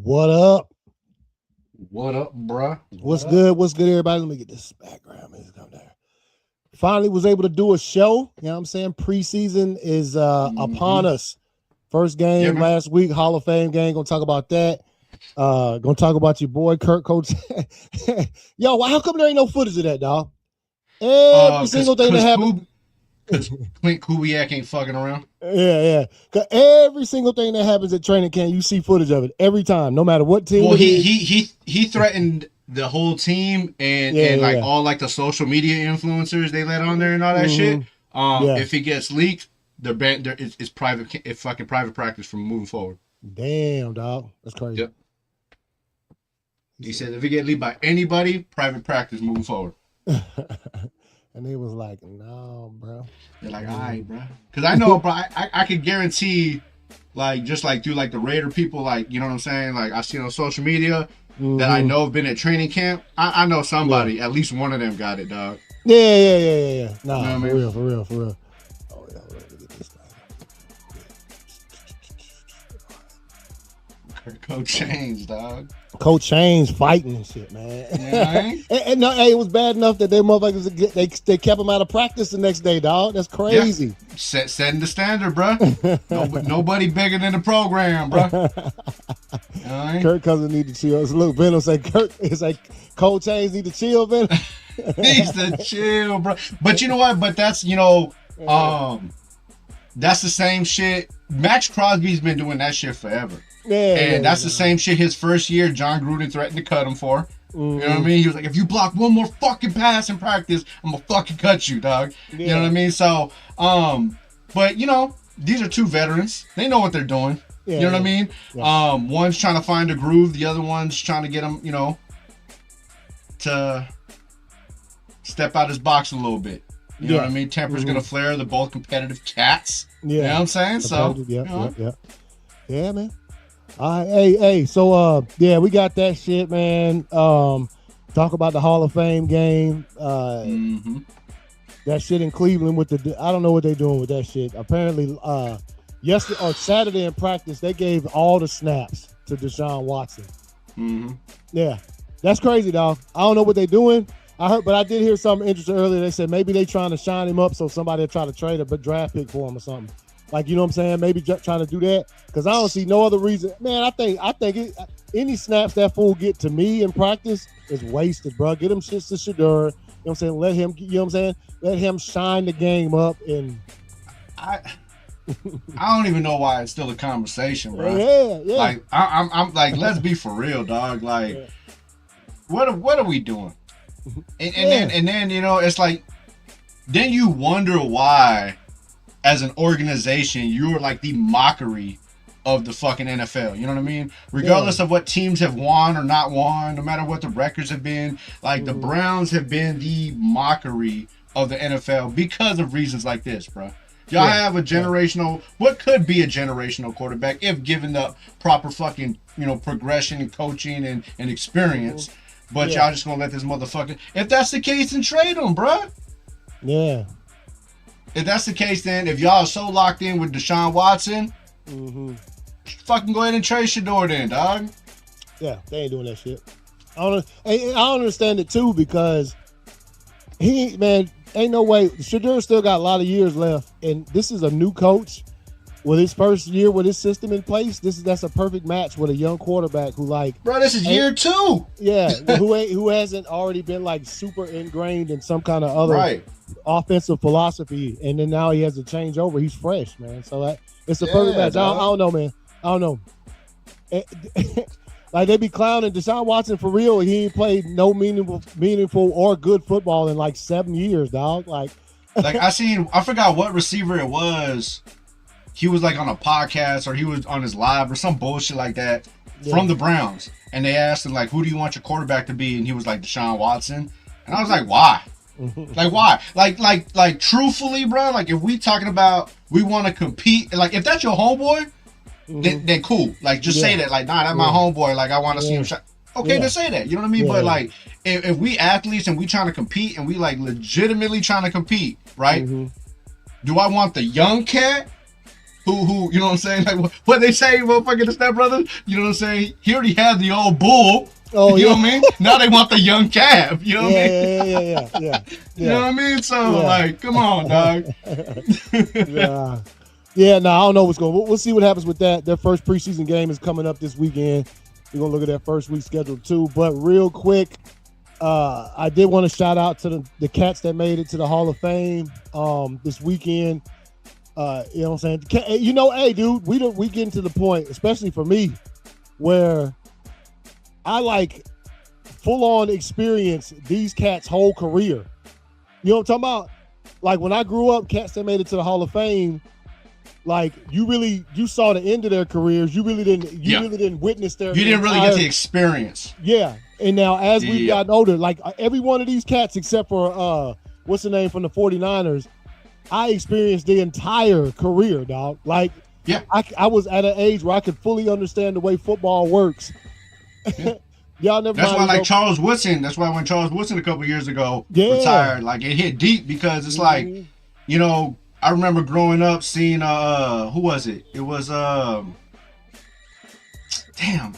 What up? What up, bruh? What's good? What's good, everybody? Let me get this background music up there. Finally was able to do a show. You know what I'm saying? Preseason is upon us. First game last week, Hall of Fame game. Gonna talk about that. Gonna talk about your boy Kurt Coach. Yo, how come there ain't no footage of that, dog? Every single thing that happened. Because Clint Kubiak ain't fucking around. Yeah. Because every single thing that happens at training camp, you see footage of it every time, no matter what team. Well, he threatened the whole team and all like the social media influencers they let on there and all that shit. If it gets leaked, it's fucking private practice from moving forward. Damn, dog, that's crazy. Yep. He said if it get leaked by anybody, private practice moving forward. And they was like, no, bro. They're like, all right, bro. Because I know, bro, I could guarantee, like, just like through like the Raider people, like, you know what I'm saying? Like, I see on social media that I know have been at training camp. I know somebody, at least one of them got it, dog. Yeah. Nah, you know for real. Oh, yeah, let me get this guy. Coach Chains, dog. Coach Chains fighting and shit, man. Yeah, and no, hey, it was bad enough that they motherfuckers they kept him out of practice the next day, dog. That's crazy. Yeah. Setting the standard, bro. Nobody bigger than the program, bro. Kirk Cousins need to chill. Look, Venom say it's like Coach Chains need to chill, Venom. Needs to chill, bro. But you know what? But that's that's the same shit. Max Crosby's been doing that shit forever. That's the same shit his first year John Gruden threatened to cut him for. You know what I mean? He was like, if you block one more fucking pass in practice, I'm gonna fucking cut you, dog. You know what I mean? So, but these are two veterans. They know what they're doing. You know what I mean? Yeah. One's trying to find a groove. The other one's trying to get him, to step out his box a little bit. You know what I mean? Temper's gonna flare. They're both competitive cats. Yeah. You know what I'm saying? So, yeah, man. Hey. So, we got that shit, man. Talk about the Hall of Fame game. That shit in Cleveland with I don't know what they're doing with that shit. Apparently, yesterday or Saturday in practice, they gave all the snaps to Deshaun Watson. Yeah, that's crazy, dog. I don't know what they're doing. But I did hear something interesting earlier. They said maybe they trying to shine him up so somebody will try to trade a draft pick for him or something. Like, you know what I'm saying? Maybe trying to do that because I don't see no other reason. Man, I think any snaps that fool get to me in practice is wasted, bro. Get him shit to Shedeur. You know what I'm saying? Let him. You know what I'm saying? Let him shine the game up. And I don't even know why it's still a conversation, bro. Yeah. Like I'm like, let's be for real, dog. Like, what are we doing? And then it's like, then you wonder why, as an organization, you're like the mockery of the fucking NFL. You know what I mean? Regardless of what teams have won or not won, no matter what the records have been, like the Browns have been the mockery of the NFL because of reasons like this, bro. Y'all have a generational, what could be a generational quarterback if given the proper fucking, progression and coaching and experience. But y'all just gonna let this motherfucker. If that's the case, then trade him, bro. Yeah. If that's the case, then if y'all are so locked in with Deshaun Watson, fucking go ahead and trade Shedeur then, dog. Yeah, they ain't doing that shit. I don't understand it too because ain't no way. Shedeur still got a lot of years left, and this is a new coach with his first year with his system in place. That's a perfect match with a young quarterback who bro, this is year 2. Yeah, who hasn't already been like super ingrained in some kind of other offensive philosophy, and then now he has to change over. He's fresh, man. So it's a perfect match. I don't know, man. I don't know. Like they be clowning Deshaun Watson for real. He ain't played no meaningful or good football in like 7 years, dog. Like I forgot what receiver it was. He was like on a podcast or he was on his live or some bullshit like that from the Browns. And they asked him, like, who do you want your quarterback to be? And he was like, Deshaun Watson. And I was like, why? Like, why? Like, truthfully, bro, like, if we talking about we want to compete, like, if that's your homeboy, then cool. Like, just say that. Like, nah, that's my homeboy. Like, I want to see him shot. Okay, then say that. You know what I mean? But, like, if we athletes and we trying to compete and we, like, legitimately trying to compete, right? Do I want the young cat who, you know what I'm saying? Like what they say, motherfucking the Step Brothers. You know what I'm saying? He already had the old bull. Oh, you know what I mean? Now they want the young calf. You know what I mean? Yeah. You know what I mean? So like, come on, dog. Yeah, no, I don't know what's going on. We'll see what happens with that. Their first preseason game is coming up this weekend. We're going to look at that first week schedule too. But real quick, I did want to shout out to the cats that made it to the Hall of Fame this weekend. You know what I'm saying? You know, hey, dude, we getting to the point, especially for me, where I like full-on experience these cats' whole career. You know what I'm talking about? Like when I grew up, cats that made it to the Hall of Fame, like you saw the end of their careers. You really didn't witness their. You didn't really get the experience. Yeah, and now as we've gotten older, like every one of these cats except for what's the name from the 49ers, I experienced the entire career, dog. Like I was at an age where I could fully understand the way football works. Yeah. Y'all never. That's why, like Charles Woodson. That's why when Charles Woodson a couple years ago retired, like it hit deep because it's like, you know, I remember growing up seeing who was it? It was damn.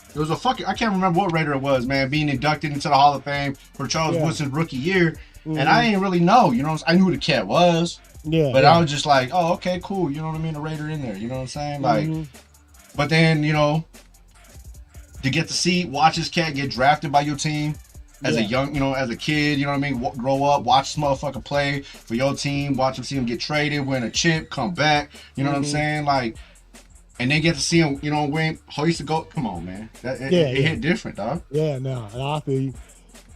It was a fucking, I can't remember what Raider it was, man, being inducted into the Hall of Fame for Charles Woodson's rookie year, and I didn't really know, you know, I knew who the cat was, but I was just like, oh, okay, cool, you know what I mean, a Raider in there, you know what I'm saying, like, but then, you know, to get to see, watch this cat get drafted by your team as a young, you know, as a kid, you know what I mean, grow up, watch this motherfucker play for your team, watch him see him get traded, win a chip, come back, you know what I'm saying, like, and they get to see him, you know, when how he used to go. Come on, man, it hit different, dog. Yeah, no, I feel you.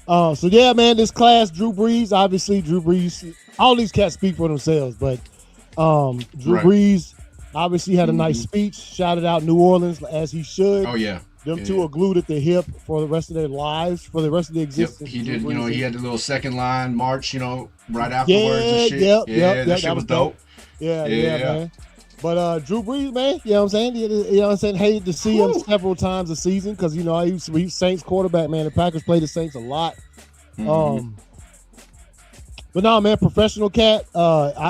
So yeah, man, this class, Drew Brees, obviously, Drew Brees. All these cats speak for themselves, but Drew Brees obviously had a nice speech, shouted out New Orleans as he should. Oh yeah. Them two are glued at the hip for the rest of their lives, for the rest of their existence. He did, you know, he had the little second line march, you know, right afterwards and shit. That shit was dope. Yeah, man. But Drew Brees, man, you know what I'm saying? You know what I'm saying? Hated to see him several times a season because, you know, he's Saints quarterback, man. The Packers play the Saints a lot. But no, man, professional cat.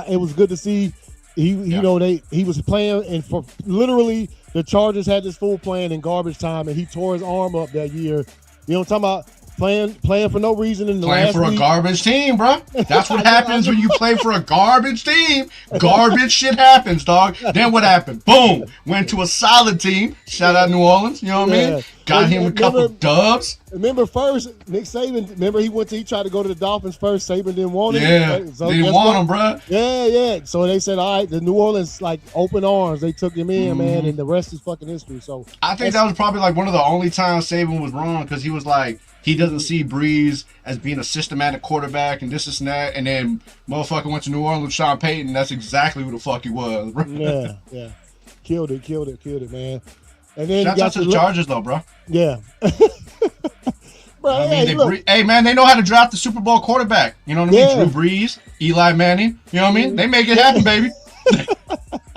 It was good to see. You know, he was playing, and for literally the Chargers had this fool playing in garbage time, and he tore his arm up that year. You know what I'm talking about? Playing for no reason in the last week. A garbage team, bro. That's what happens when you play for a garbage team. Garbage shit happens, dog. Then what happened? Boom. Went to a solid team. Shout out New Orleans. You know what I mean? Got him a couple dubs. Remember first, Nick Saban, he tried to go to the Dolphins first. Saban didn't want him. Yeah, so they didn't want him, bro. Yeah. So they said, all right, the New Orleans, like, open arms. They took him in, man, and the rest is fucking history. So I think that was probably, like, one of the only times Saban was wrong because he was like, he doesn't see Breeze as being a systematic quarterback and this and that. And then motherfucker went to New Orleans with Sean Payton. And that's exactly who the fuck he was, bro. Yeah. Killed it, man. And then shout out to the Chargers, though, bro. Yeah. Bro, I mean, hey, man, they know how to draft the Super Bowl quarterback. You know what I mean? Drew Brees, Eli Manning. You know what I mean? They make it happen, baby.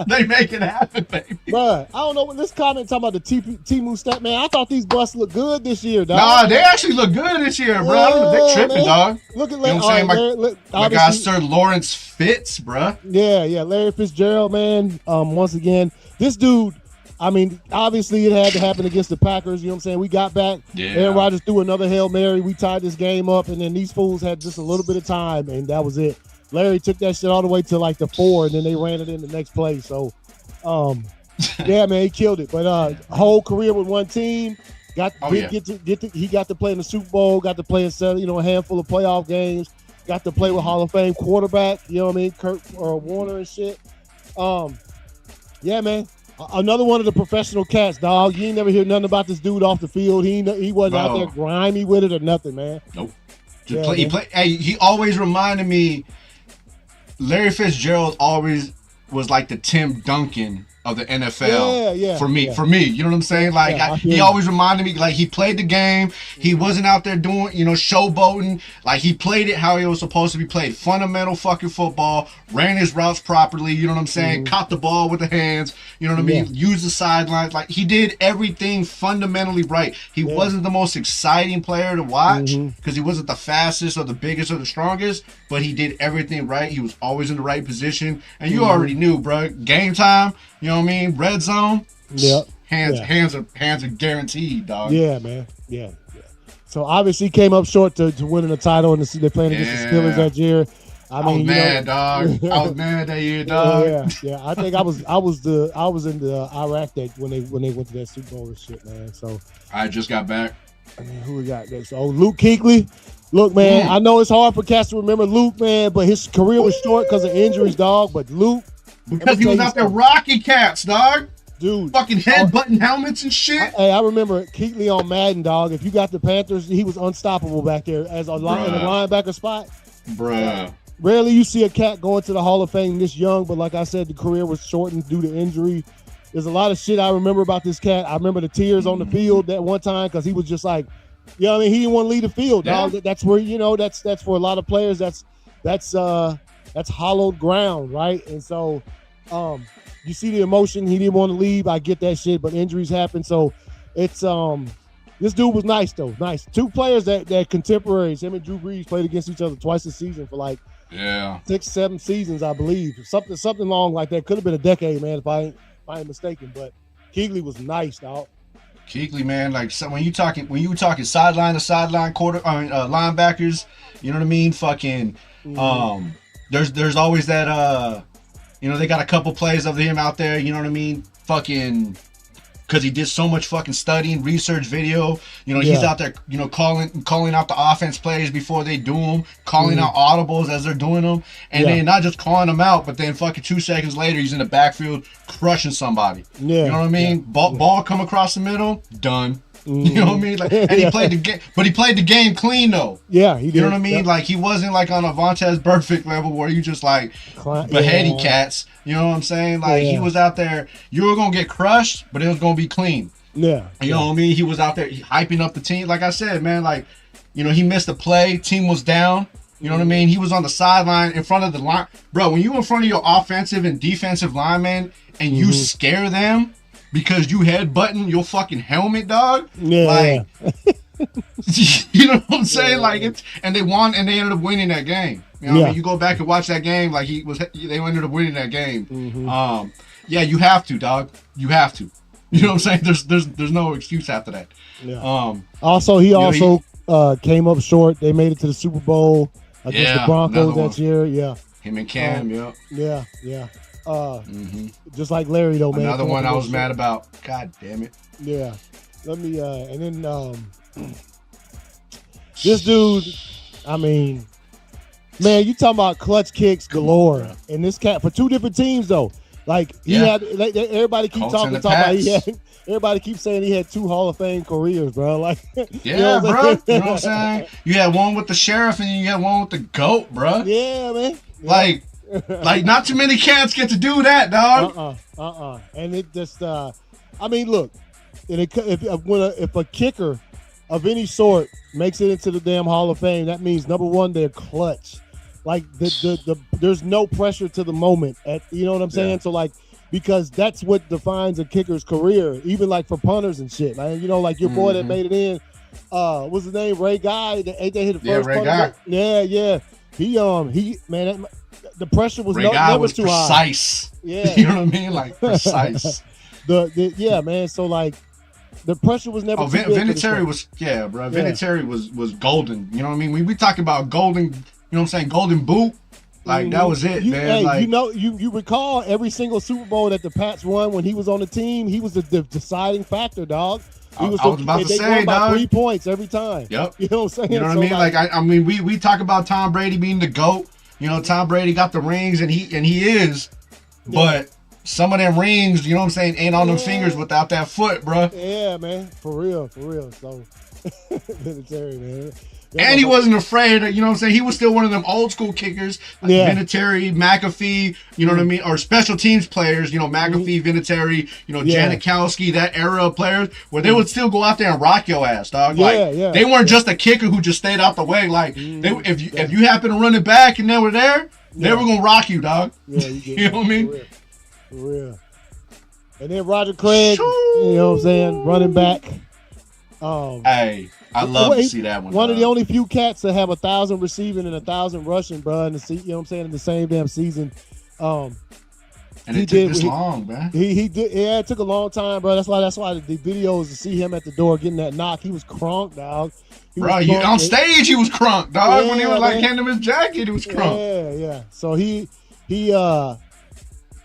They make it happen, baby. Bro, I don't know what this comment talking about the Timu stat, man. I thought these busts look good this year, dog. Nah, they actually look good this year, bro. I don't know, they tripping, dog. Look at Larry. You know what I'm saying? My guy, Sir Lawrence Fitz, bro. Yeah, Larry Fitzgerald, man. Once again, this dude, I mean, obviously it had to happen against the Packers. You know what I'm saying? We got back. Yeah. Aaron Rodgers threw another Hail Mary. We tied this game up, and then these fools had just a little bit of time, and that was it. Larry took that shit all the way to like the 4, and then they ran it in the next play. So, yeah, man, he killed it. But whole career with one team. He got to play in the Super Bowl. Got to play in a handful of playoff games. Got to play with Hall of Fame quarterback. You know what I mean? Kurt Warner and shit. Yeah, man. Another one of the professional cats, dog. You ain't never hear nothing about this dude off the field. He wasn't out there grimy with it or nothing, man. Nope. He always reminded me. Larry Fitzgerald always was like the Tim Duncan of the NFL. Yeah, for me, you know what I'm saying? Like he always reminded me, like he played the game. He wasn't out there doing, showboating. Like he played it how it was supposed to be played. Fundamental fucking football. Ran his routes properly. You know what I'm saying? Caught the ball with the hands. You know what I mean? Used the sidelines. Like he did everything fundamentally right. He wasn't the most exciting player to watch because he wasn't the fastest or the biggest or the strongest, but he did everything right. He was always in the right position, and you already knew, bro. Game time. You know what I mean? Red zone. Yep. Hands are guaranteed, dog. Yeah, man. Yeah. So obviously came up short to winning the title, and they're playing against the Steelers that year. I mean, was mad, dog. I was mad that year, dog. Yeah. I think I was in the Iraq that when they went to that Super Bowl and shit, man. So I just got back. I mean, who we got next? Oh, Luke Kuechly. Look, man, I know it's hard for cats to remember Luke, man, but his career was short because of injuries, dog. But Luke, because he was out there rocking cats, dog. Dude, fucking headbutting helmets and shit. I remember Kuechly on Madden, dog. If you got the Panthers, he was unstoppable back there as in the linebacker spot. Bruh. Rarely you see a cat going to the Hall of Fame this young, but like I said, the career was shortened due to injury. There's a lot of shit I remember about this cat. I remember the tears on the field that one time because he was just like, you know what I mean? He didn't want to leave the field, dog. That's where, that's for a lot of players. That's hollowed ground, right? And so, you see the emotion. He didn't want to leave. I get that shit, but injuries happen. So it's this dude was nice though. Nice. Two players that contemporaries. Him and Drew Brees played against each other twice a season for like 6-7 seasons, I believe. Something long like that. Could have been a decade, man, if I ain't mistaken. But Kuechly was nice, dog. Kuechly, man, like so when you talking sideline to sideline linebackers, you know what I mean? Fucking there's always that they got a couple plays of him out there, you know what I mean? Fucking because he did so much fucking studying, research, video. He's out there, calling out the offense plays before they do them, calling out audibles as they're doing them, and then not just calling them out, but then fucking 2 seconds later, he's in the backfield crushing somebody. Yeah. You know what I mean? Ball come across the middle, done. You know what I mean? Like, and he played the game, but he played the game clean though. Yeah, he did. You know what I mean? Like he wasn't like on a Vontez Burfict level where you just like beheading cats. You know what I'm saying? Like he was out there. You were gonna get crushed, but it was gonna be clean. Yeah. You know what I mean? He was out there hyping up the team. Like I said, man. Like he missed a play. Team was down. You know what I mean? He was on the sideline in front of the line, bro. When you in front of your offensive and defensive linemen and you scare them. Because you headbutting your fucking helmet, dog. Yeah. Like, you know what I'm saying? Like and they won and they ended up winning that game. You know what I mean? You go back and watch that game, like they ended up winning that game. You have to, dog. You have to. You know what I'm saying? There's no excuse after that. Yeah. He came up short. They made it to the Super Bowl against the Broncos that year. Yeah. Him and Cam, Yeah. Just like Larry though, man. Another one I was mad about. God damn it. Yeah. Let me and then this dude, I mean, man, you talking about clutch kicks galore. And this cat for two different teams though. Like he had everybody keep talking about everybody keeps saying he had 2 Hall of Fame careers, bro. Like bro. You know what I'm saying? You had one with the Sheriff and you had one with the GOAT, bro. Yeah, man. Yeah. Like not too many cats get to do that, dog. And it just, I mean, look, if a kicker of any sort makes it into the damn Hall of Fame, that means number one, they're clutch. Like there's no pressure to the moment. You know what I'm saying? So like, because that's what defines a kicker's career, even like for punters and shit. Like like your boy that made it in, what's his name? Ray Guy. They hit the first Ray Guy. Yeah. He man. The pressure was never too precise. High. Yeah, you know what I mean, like precise. Yeah, man. So like, the pressure was never. Too big Vinatieri was bro. Vinatieri was golden. You know what I mean? When we talk about golden, you know what I'm saying, golden boot. Like that was it, man. Hey, like, you recall every single Super Bowl that the Pats won when he was on the team. He was the deciding factor, dog. I was about to say, dog. 3 points every time. Yep. You know what I'm saying? You know what I mean? Like I mean, we talk about Tom Brady being the GOAT. Tom Brady got the rings and he is, but some of them rings, you know what I'm saying, ain't on them fingers without that foot, bro. Yeah, man, for real. So, military, man. And he wasn't afraid. You know what I'm saying? He was still one of them old school kickers, like Vinatieri, McAfee. You know what I mean? Or special teams players. You know, McAfee, Vinatieri. You know, Janikowski. That era of players where they would still go out there and rock your ass, dog. Like they weren't just a kicker who just stayed out the way. Like if you happen to run it back and they were there, they were gonna rock you, dog. Yeah, you know what I mean? For real. And then Roger Craig, you know what I'm saying, running back. Hey, I love to see that one. One of the only few cats that have 1,000 receiving and 1,000 rushing, bro. In the, you know what I'm saying, in the same damn season. And it took this long, man. He did. Yeah, it took a long time, bro. That's why the videos to see him at the door getting that knock. He was crunk, dog. Bro, on stage he was crunk, dog. When he was like handing him his jacket, he was crunk. Yeah. So he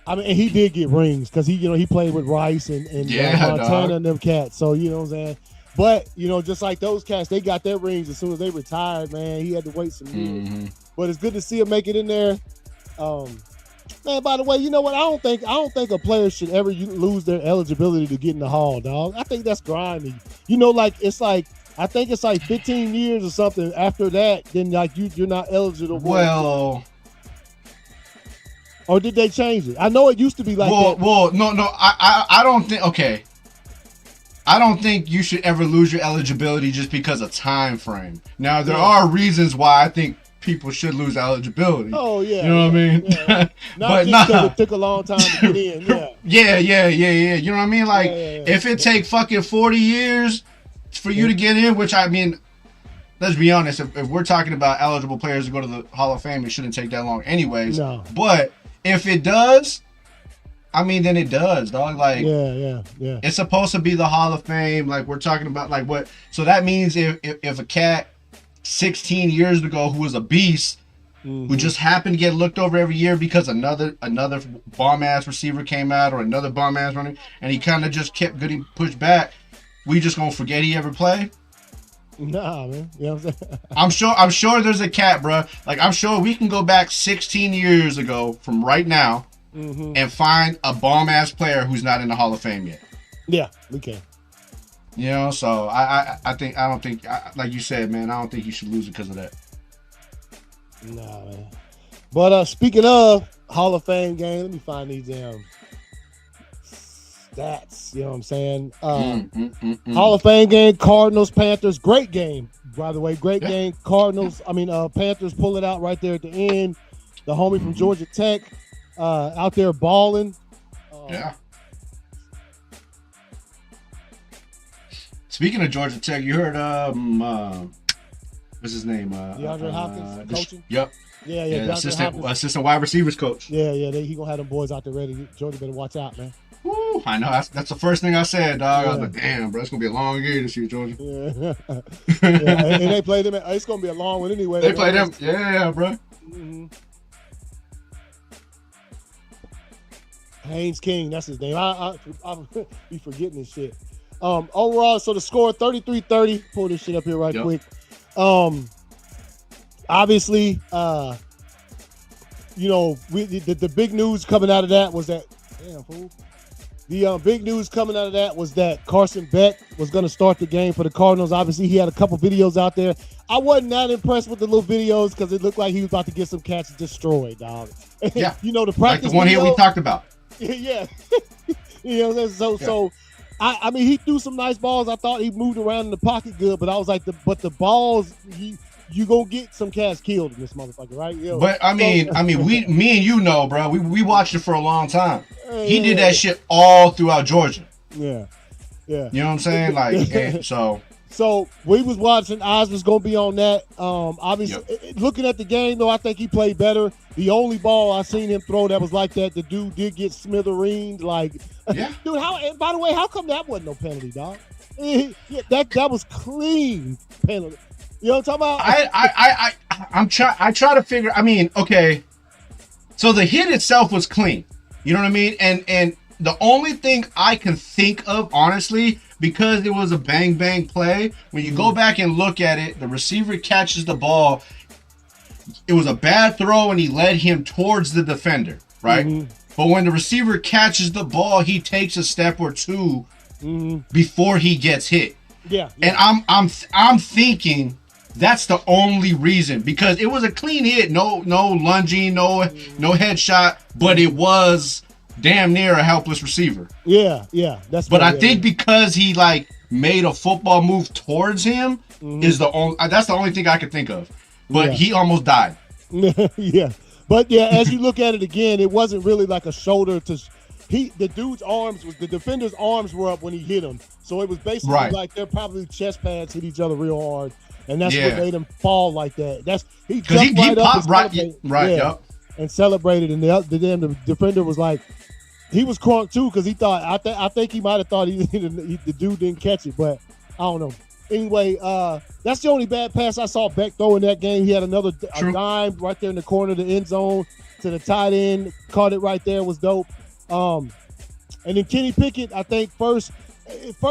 I mean, he did get rings because he played with Rice and Montana and them cats. So you know what I'm saying. But just like those cats, they got their rings as soon as they retired. Man, he had to wait some years. But it's good to see him make it in there. Man, by the way, you know what? I don't think a player should ever lose their eligibility to get in the Hall, dog. I think that's grimy. I think it's like 15 years or something. After that, then like you're not eligible. Well. Or did they change it? I know it used to be like that. Well, no. I don't think. Okay. I don't think you should ever lose your eligibility just because of time frame. Now there are reasons why I think people should lose eligibility. Oh yeah. You know what I mean? Yeah. But it took a long time to get in. Yeah. You know what I mean? Like if it take fucking 40 years for you to get in, which I mean, let's be honest. If we're talking about eligible players to go to the Hall of Fame, it shouldn't take that long, anyways. No. But if it does, I mean, then it does, dog. Like, yeah. It's supposed to be the Hall of Fame. Like, we're talking about, like, what? So that means if a cat 16 years ago who was a beast, who just happened to get looked over every year because another bomb ass receiver came out or another bomb ass running, and he kind of just kept getting pushed back, we just gonna forget he ever played? Nah, man. You know what I'm saying? I'm sure there's a cat, bro. Like, I'm sure we can go back 16 years ago from right now and find a bomb ass player who's not in the Hall of Fame yet. Yeah, we can. You know, so I don't think like you said, man, I don't think you should lose it because of that. Nah, man. But speaking of Hall of Fame game, let me find these damn stats. You know what I'm saying? Hall of Fame game, Cardinals, Panthers, great game. By the way, great game. Panthers pull it out right there at the end. The homie from Georgia Tech out there balling. Speaking of Georgia Tech, you heard what's his name? DeAndre Hopkins coaching. Yep. Yeah. Assistant wide receivers coach. Yeah. He gonna have them boys out there ready. Georgia better watch out, man. Woo, I know. That's the first thing I said, dog. I was like, damn, bro, it's gonna be a long year this year, Georgia. Yeah. And they play them. It's gonna be a long one anyway. They play them. Yeah, bro. Haynes King, that's his name. I be forgetting this shit. Overall, so the score 33-30. Pull this shit up here right quick. Obviously, the big news coming out of that was that the big news coming out of that was that Carson Beck was going to start the game for the Cardinals. Obviously, he had a couple videos out there. I wasn't that impressed with the little videos because it looked like he was about to get some cats destroyed, dog. Yeah, the practice like the one video, here we talked about. Yeah, so. I mean, he threw some nice balls. I thought he moved around in the pocket good, but I was like, the balls, you gonna get some cats killed in this motherfucker, right? But me and you know, bro, we watched it for a long time. He did that shit all throughout Georgia. Yeah. You know what I'm saying? Like, So we was watching. Eyes was gonna be on that. Obviously, looking at the game though, I think he played better. The only ball I seen him throw that was like that, the dude did get smithereened. Like, dude, and by the way, how come that wasn't no penalty, dog? That was clean penalty. You know what I'm talking about? I try to figure. I mean, okay. So the hit itself was clean. You know what I mean? And the only thing I can think of, honestly, because it was a bang play, when you go back and look at it, the receiver catches the ball. It was a bad throw and he led him towards the defender, right? But when the receiver catches the ball, he takes a step or two before he gets hit. Yeah. And I'm thinking That's the only reason, because it was a clean hit, no lunging, no headshot, but it was damn near a helpless receiver. Yeah, that's. But I think because he like made a football move towards him is the only. That's the only thing I could think of. But he almost died. Yeah, but yeah, as you look at it again, it wasn't really like a shoulder to. The defender's arms were up when he hit him, so it was basically like they're probably chest pads hit each other real hard. And that's what made him fall like that. He jumped right up and celebrated. And the defender was like, he was crunk too, because he thought I think he might have thought the dude didn't catch it, but I don't know. Anyway, that's the only bad pass I saw Beck throw in that game. He had a dime right there in the corner of the end zone to the tight end, caught it right there, was dope. And then Kenny Pickett, I think first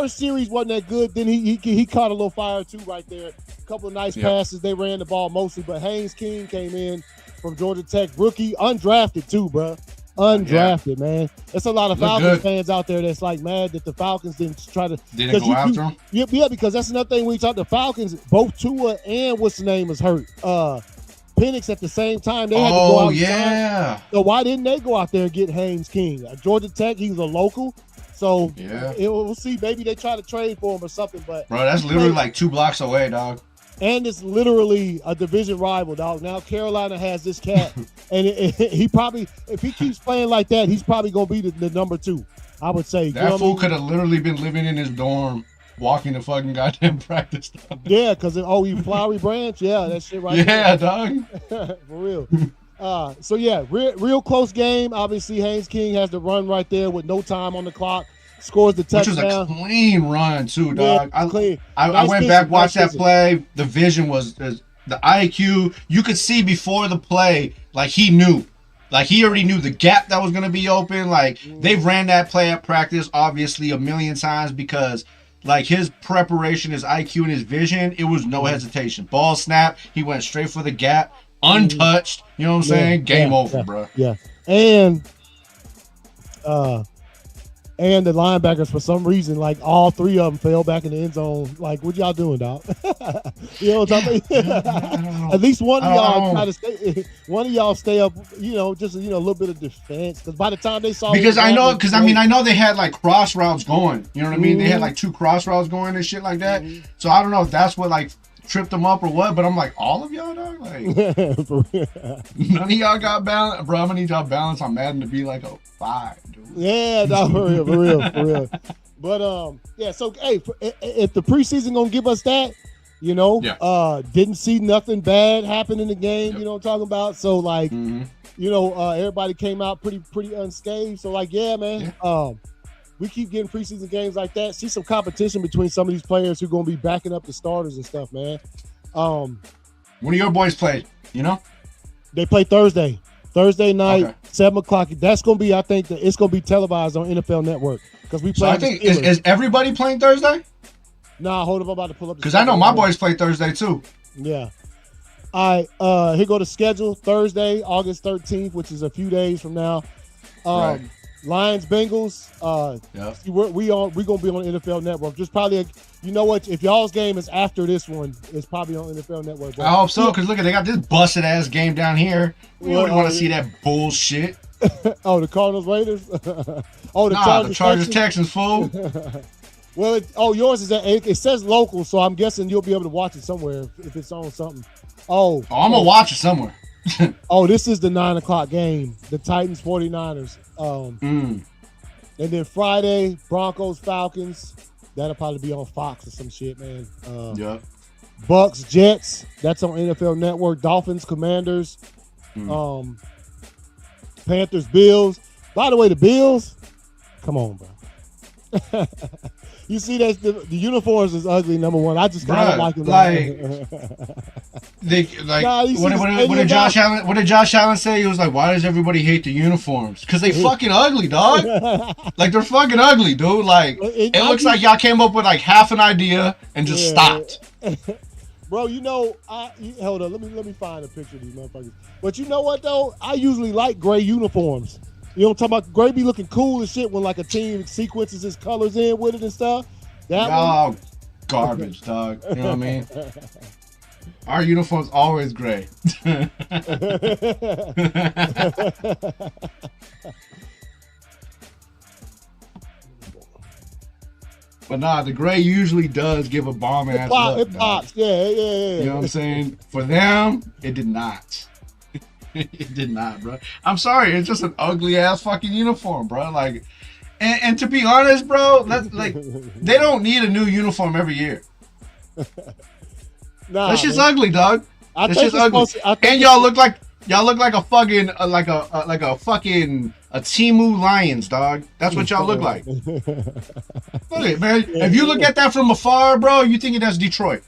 series wasn't that good. Then he caught a little fire too right there. A couple of nice passes. They ran the ball mostly, but Haynes King came in from Georgia Tech, rookie, undrafted too, bro. Undrafted, man. There's a lot of Falcons fans out there that's like mad that the Falcons didn't go after him. Yeah, because that's another thing when you talk to Falcons. Both Tua and what's the name is hurt. Penix at the same time. They had to go out. So why didn't they go out there and get Haynes King? Georgia Tech, he was a local. So we'll see. Maybe they try to trade for him or something. But bro, that's literally like 2 blocks away, dog. And it's literally a division rival, dog. Now Carolina has this cat, and he probably, if he keeps playing like that, he's probably gonna be the number 2. I would say that fool could have literally been living in his dorm, walking to fucking goddamn practice. Yeah, because he Flowery Branch. Yeah, that shit right. Yeah, dog. For real. So yeah, real close game. Obviously, Haynes King has the run right there with no time on the clock. Scores the touchdown. Which was a clean run too, dog. Yeah, I went back, watched that play. The vision was the IQ. You could see before the play, like he knew. Like he already knew the gap that was going to be open. Like they've ran that play at practice, obviously, a million times because like his preparation, his IQ, and his vision, it was no hesitation. Ball snap, he went straight for the gap, untouched. You know what I'm saying? Game over, bro. Yeah, and the linebackers, for some reason, like all 3 of them fell back in the end zone. Like, what y'all doing, dog? You know what I'm talking about? At least one of y'all try to stay. One of y'all stay up. Just a little bit of defense. Because by the time they saw, I know they had like cross routes going. You know what I mean? They had like 2 cross routes going and shit like that. So I don't know if that's what like tripped them up or what. But I'm like, all of y'all, dog. Like, none of y'all got balance, bro. I'm gonna need y'all balance on Madden to be like a 5, dude. Yeah, no, for real. But yeah. So hey, if the preseason gonna give us that, didn't see nothing bad happen in the game. You know what I'm talking about? So like, everybody came out pretty unscathed. So like, yeah, man. We keep getting preseason games like that. See some competition between some of these players who are gonna be backing up the starters and stuff, man. When do your boys play? They play Thursday night, 7:00. That's gonna be, I think, it's gonna be televised on NFL Network because we play. So I think is everybody playing Thursday? Nah, hold up, I'm about to pull up. Because I know my boys play Thursday too. Yeah. All right. Here go the schedule. Thursday, August 13th, which is a few days from now. Right. Lions, Bengals. We're gonna be on NFL Network. Just probably, you know what? If y'all's game is after this one, it's probably on NFL Network. I hope so, because look at they got this busted ass game down here. We don't want to see that bullshit. Oh, the Cardinals Raiders. The Chargers Texans, fool. Well, yours is it says local, so I'm guessing you'll be able to watch it somewhere if it's on something. I'm gonna watch it somewhere. This is the 9:00 game, the Titans 49ers. And then Friday, Broncos Falcons. That'll probably be on Fox or some shit, man. Bucks Jets. That's on NFL Network. Dolphins Commanders. Panthers Bills. By the way, the Bills. Come on, bro. You see that the uniforms is ugly. Number one, I just kind of like them. What did Josh Allen say? He was like, "Why does everybody hate the uniforms? Because they fucking ugly, dog. Like they're fucking ugly, dude. Like it looks like y'all came up with like half an idea and just stopped." Bro, hold on. Let me find a picture of these motherfuckers. But you know what though? I usually like gray uniforms. You know what I'm talking about? Gray be looking cool as shit when like a team sequences his colors in with it and stuff. Garbage, dog. You know what I mean? Our uniform's always gray. But nah, the gray usually does give a bomb ass look. It pops. Yeah. You know what I'm saying? For them, it did not. It did not, bro. I'm sorry, it's just an ugly ass fucking uniform, bro. Like, and to be honest, bro, they don't need a new uniform every year. Nah, that's just ugly, dog. That's just ugly. And y'all look like a fucking like a fucking Timu Lions, dog. That's what y'all look like. Look at man. If you look at that from afar, bro, you thinking that's Detroit.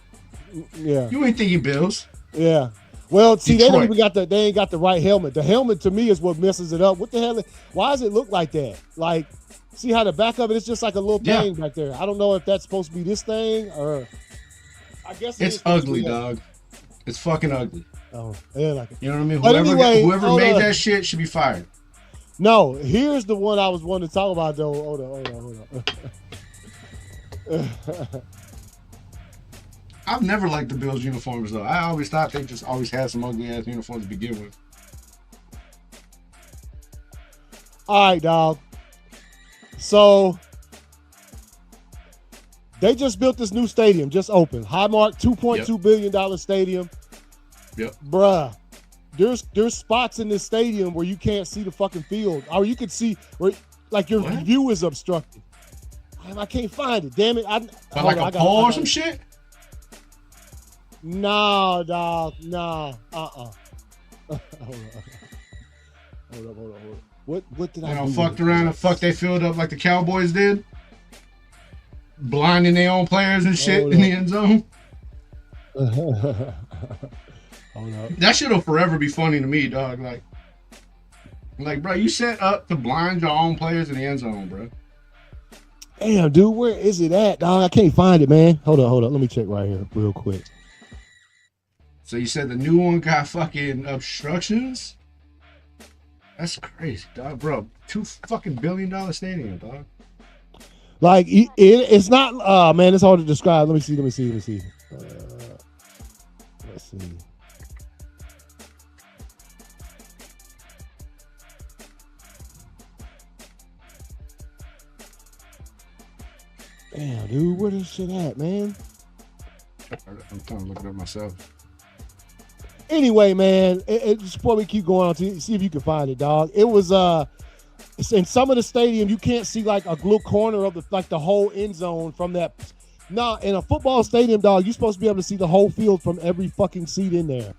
Yeah. You ain't thinking Bills. Yeah. Well, see, Detroit. they ain't got the right helmet. The helmet to me is what messes it up. What the hell? Why does it look like that? Like, see how the back of it is just like a little thing back there. I don't know if that's supposed to be this thing or. I guess it's ugly, dog. It's fucking ugly. Oh, yeah, like it. You know what I mean? Whoever made that shit should be fired. No, here's the one I was wanting to talk about though. Hold on. I've never liked the Bills uniforms though. I always thought they just always had some ugly ass uniforms to begin with. All right, dog. So they just built this new stadium, just opened. Highmark, $2.2 billion stadium. Yep. Bruh, there's spots in this stadium where you can't see the fucking field, or you could see where like your view is obstructed. I can't find it. Damn it! Like a pole or some shit. No, dog. No. Hold up. What did I do? Fucked around and fucked they filled up like the Cowboys did, blinding their own players and shit in the end zone. That shit'll forever be funny to me, dog. Like, bro, you set up to blind your own players in the end zone, bro. Damn, dude, where is it at, dog? I can't find it, man. Hold on. Let me check right here real quick. So you said the new one got fucking obstructions? That's crazy, dog, bro. $2 billion stadium, dog. Like it's not. Man, it's hard to describe. Let me see. Let's see. Damn, dude, where this shit at, man? I'm trying to look it up myself. Anyway, man, just before we keep going on to see if you can find it, dog. It was in some of the stadium you can't see like a little corner of the whole end zone from that. No, in a football stadium, dog, you're supposed to be able to see the whole field from every fucking seat in there.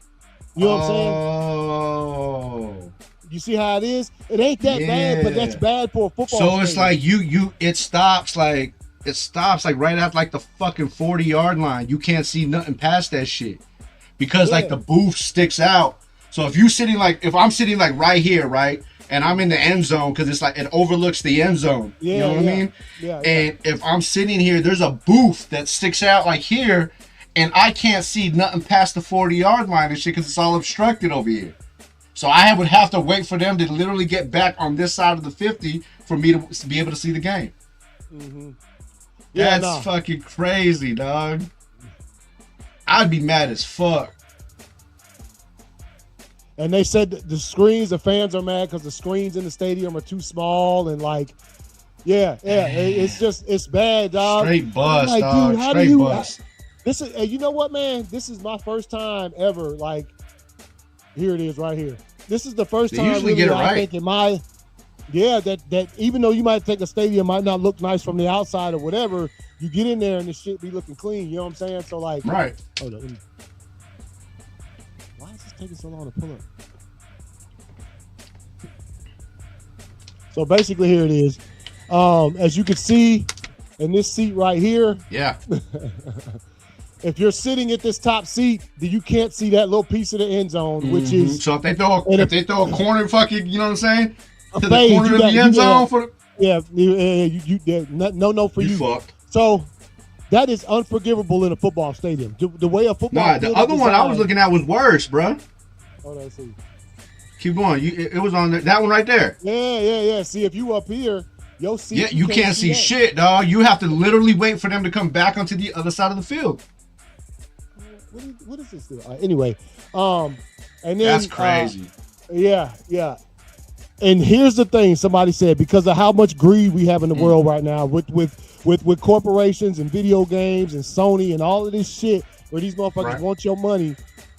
You know what I'm saying? Oh. You see how it is? It ain't that bad, but that's bad for a football So stadium. it's like it stops like right at like the fucking 40-yard line. You can't see nothing past that shit. Because like the booth sticks out. So if I'm sitting like right here, right? And I'm in the end zone because it's like it overlooks the end zone. You know what I mean? Yeah. And if I'm sitting here, there's a booth that sticks out like here, and I can't see nothing past the 40-yard line and shit because it's all obstructed over here. So I would have to wait for them to literally get back on this side of the 50 for me to be able to see the game. Mm-hmm. That's fucking crazy, dog. I'd be mad as fuck. And they said the fans are mad because the screens in the stadium are too small and it's bad, dog. Straight bust, like, dog. Dude, Straight bust. This is, you know what, man? This is my first time ever. Like, here it is, right here. This is the first time usually get it right. I think that even though you might think a stadium might not look nice from the outside or whatever, you get in there and the shit be looking clean. You know what I'm saying? So like, right. Hold on. Why is this taking so long to pull up? So basically, here it is. As you can see in this seat right here. Yeah. If you're sitting at this top seat, then you can't see that little piece of the end zone, which is. So if they throw a corner, fucking, you know what I'm saying, to fade, the corner of the end zone for. No for you. Fucked. So that is unforgivable in a football stadium. The way a football. Nah, the other one I was looking at was worse, bro. Hold on, see. Keep going. It was on that one right there. Yeah. See, if you up here, your seat. Yeah, you can't see shit, dog. You have to literally wait for them to come back onto the other side of the field. What is this? Anyway, and then that's crazy. Yeah. And here's the thing: somebody said because of how much greed we have in the world right now, with corporations and video games and Sony and all of this shit, where these motherfuckers want your money.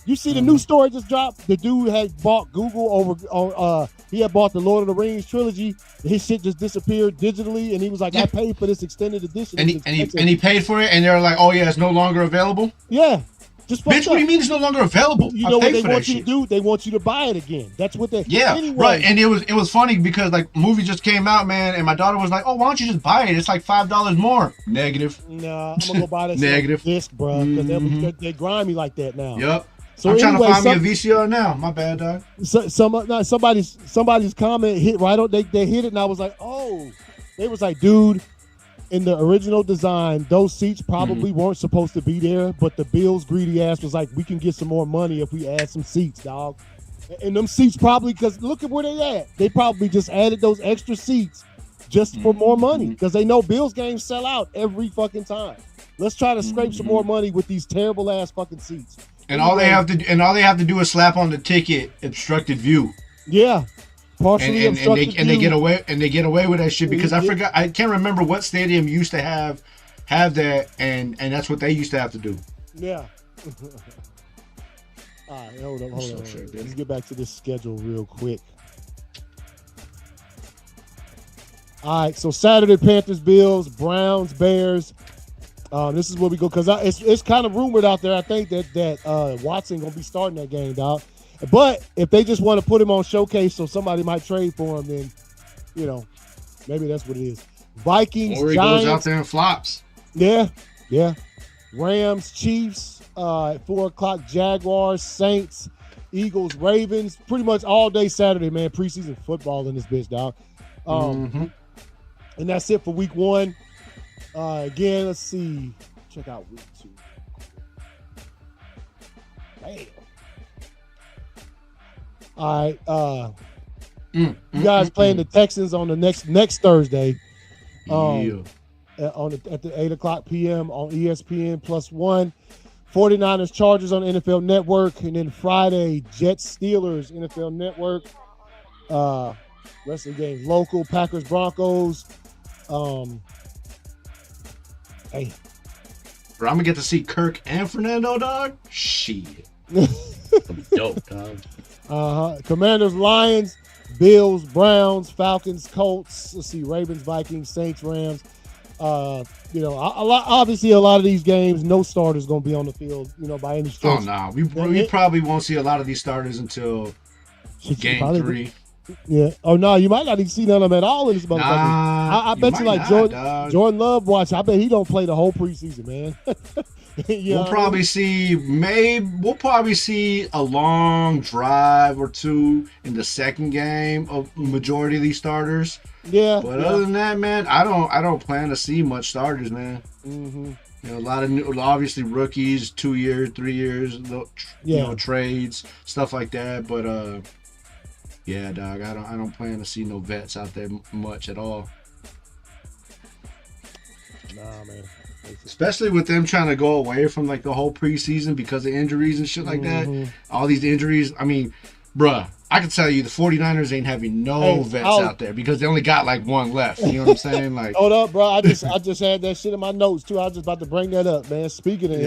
You see the new story just dropped? The dude had bought Google over. He had bought the Lord of the Rings trilogy. His shit just disappeared digitally, and he was like, "I paid for this extended edition." And he paid for it, and they're like, "Oh yeah, it's no longer available." Yeah. Just bitch, what do you mean it's no longer available? You know what they want you to do? They want you to buy it again. That's what they. Yeah, anyway. Right. And it was funny because like movie just came out, man, and my daughter was like, "Oh, why don't you just buy it? It's like $5 more." Negative. Nah, I'm gonna go buy that negative disc, bro, because they grind me like that now. Yep. So I'm trying to find me a VCR now. My bad, dog. Somebody's comment hit right on. They hit it, and I was like, oh. They was like, dude. In the original design, those seats probably weren't supposed to be there, but the Bills' greedy ass was like, we can get some more money if we add some seats, dog. And them seats probably, because look at where they at. They probably just added those extra seats just for more money because they know Bills games sell out every fucking time. Let's try to scrape some more money with these terrible ass fucking seats. And all they have to do is slap on the ticket obstructed view. Yeah. Partially and they get away with that shit because I can't remember what stadium used to have that and that's what they used to have to do. Yeah. All right, hold on. Let's get back to this schedule real quick. All right, so Saturday, Panthers, Bills, Browns, Bears. This is where we go because it's kind of rumored out there. I think that Watson gonna be starting that game, dog. But if they just want to put him on showcase so somebody might trade for him, then, maybe that's what it is. Vikings, or he Giants. goes out there and flops. Yeah. Rams, Chiefs, at 4 o'clock, Jaguars, Saints, Eagles, Ravens. Pretty much all day Saturday, man. Preseason football in this bitch, dog. And that's it for week 1. Again, let's see. Check out week 2. Damn. All right, you guys playing the Texans on the next Thursday, at the 8 o'clock p.m. on ESPN +1. 49ers Chargers on NFL Network, and then Friday Jets Steelers NFL Network. Rest of the game local Packers Broncos. Hey, bro, I'm gonna get to see Kirk and Fernando, dog. Shit, dope, dog. Commanders, Lions, Bills, Browns, Falcons, Colts. Let's see, Ravens, Vikings, Saints, Rams. Obviously a lot of these games, no starters going to be on the field, by any stretch. Oh no, we probably won't see a lot of these starters until game 3. Yeah. Oh no, you might not even see none of them at all in this motherfucker. I bet you like Jordan Love watch. I bet he don't play the whole preseason, man. We'll probably see a long drive or two in the second game of majority of these starters. Yeah. But other than that, man, I don't plan to see much starters, man. A lot of obviously rookies, 2 years, 3 years, trades, stuff like that. But yeah, dog, I don't plan to see no vets out there much at all. Nah, man. Especially with them trying to go away from like the whole preseason because of injuries and shit like that. All these injuries. I mean, bruh, I can tell you the 49ers ain't having no vets out there because they only got like one left. You know what I'm saying? Like, hold up, bro. I just had that shit in my notes too. I was just about to bring that up, man. Speaking of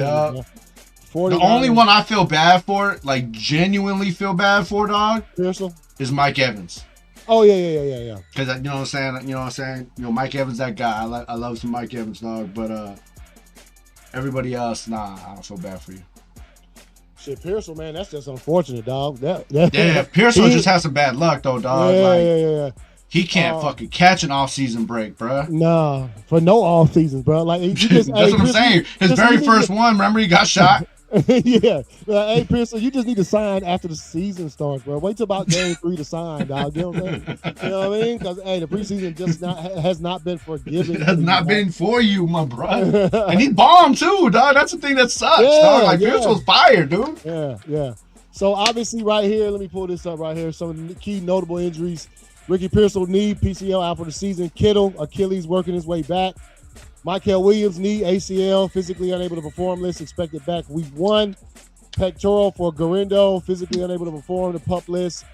the only one I feel bad for, like genuinely feel bad for, dog, is Mike Evans. Oh yeah. Because you know what I'm saying. Mike Evans, that guy. I love some Mike Evans, dog. But everybody else, nah, I don't feel bad for you. Shit, Pearsall, man, that's just unfortunate, dog. Pearsall just has some bad luck, though, dog. Yeah. He can't fucking catch an off-season break, bro. Nah, for no off-seasons, bro. Like that's what I'm saying. His very first one, remember, he got shot. Yeah. Hey, Pearsall, you just need to sign after the season starts, bro. Wait till about game 3 to sign, dog. You know what I'm saying? You know what I mean? Because, the preseason has not been forgiving. It has not been for you, my bro. And he bombed, too, dog. That's the thing that sucks, dog. Like, Pearsall's fired, dude. Yeah. So, obviously, right here, let me pull this up right here. Some of the key notable injuries. Ricky Pearsall, knee, PCL out for the season. Kittle, Achilles working his way back. Michael Williams, knee, ACL, physically unable to perform list, expected back week 1. Pectoral for Garindo, physically unable to perform the PUP list.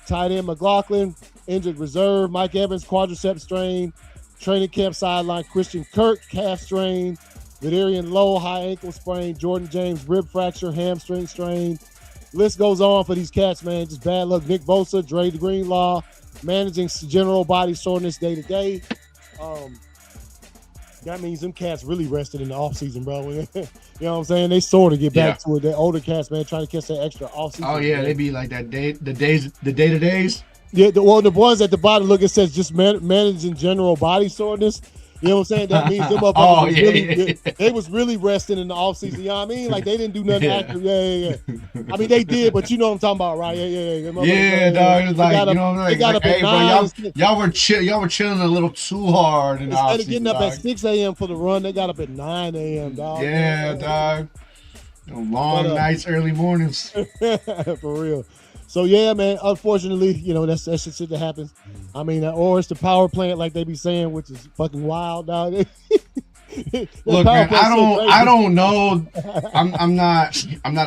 Tight end McLaughlin, injured reserve. Mike Evans, quadricep strain. Training camp sideline. Christian Kirk, calf strain. Vidarian Lowe, high ankle sprain. Jordan James, rib fracture, hamstring strain. List goes on for these cats, man. Just bad luck. Nick Bosa, Dre Greenlaw, managing general body soreness day to day. That means them cats really rested in the offseason, bro. You know what I'm saying? They sore to get back to it. The older cats, man, trying to catch that extra offseason. Oh, yeah, they be like that the day-to-days. Yeah, the ones at the bottom, look, it says just managing general body soreness. You know what I'm saying? That means them motherfuckers they was really resting in the offseason. You know what I mean? Like, they didn't do nothing active. Yeah. I mean, they did, but you know what I'm talking about, right? Yeah, dog. It was like, you know, like, hey, bro, y'all were chilling a little too hard in the offseason. Instead of getting up at 6 a.m. for the run, they got up at 9 a.m., dog. Yeah, dog. Long nights, early mornings. For real. So, yeah, man, unfortunately, you know, that's shit that happens. I mean, or it's the power plant, like they be saying, which is fucking wild, dog. Look, man, I don't know. I'm not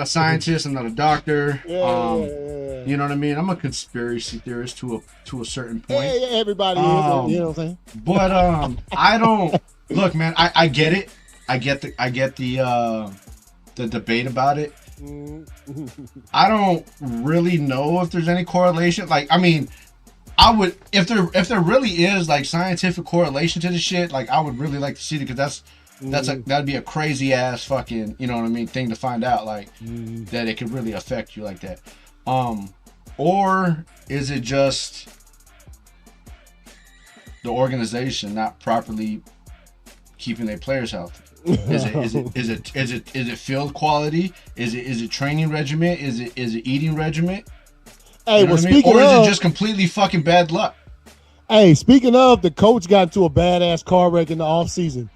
a scientist. I'm not a doctor. You know what I mean? I'm a conspiracy theorist to a certain point. Yeah, everybody is. You know what I'm saying? But I don't look, man. I get it. I get the debate about it. I don't really know if there's any correlation. Like, I mean, I would if there really is like scientific correlation to the shit. Like, I would really like to see it because that'd be a crazy ass fucking, you know what I mean, thing to find out, like that it could really affect you like that. Or is it just the organization not properly keeping their players healthy? Is it field quality? Is it training regimen? Is it eating regimen? Hey, well, speaking or is it just completely fucking bad luck? Hey, speaking of, the coach got into a badass car wreck in the offseason.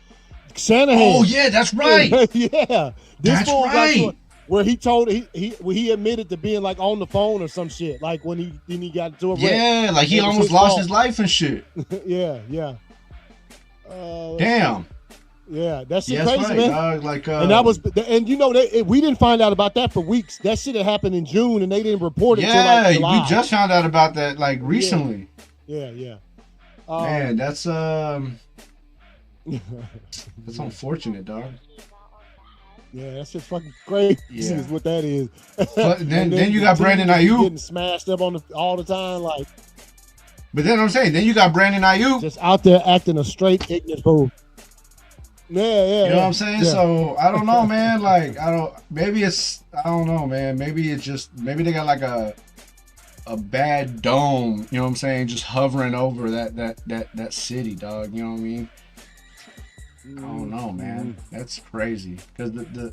Shanahan. Oh yeah, that's right. Yeah, that's right. Where he told he admitted to being like on the phone or some shit, like when he got into a wreck. Yeah, like he almost lost his life and shit. Yeah. Damn. Yeah, that's crazy, right, man. Dog. Like, and that was, and you know, we didn't find out about that for weeks. That shit had happened in June, and they didn't report it. Yeah, until like July. we just found out about that like recently. Yeah. Man, that's unfortunate, dog. Yeah, that's just fucking crazy. Yeah. Is what that is. But then you got Brandon Ayuk getting smashed up all the time, like. But then I'm saying, then you got Brandon Ayuk just out there acting a straight ignorant fool. Yeah. You know what I'm saying? Yeah. So I don't know, man. Like I don't know, man. Maybe they got like a bad dome. You know what I'm saying? Just hovering over that city, dog. You know what I mean? I don't know, man. That's crazy. Because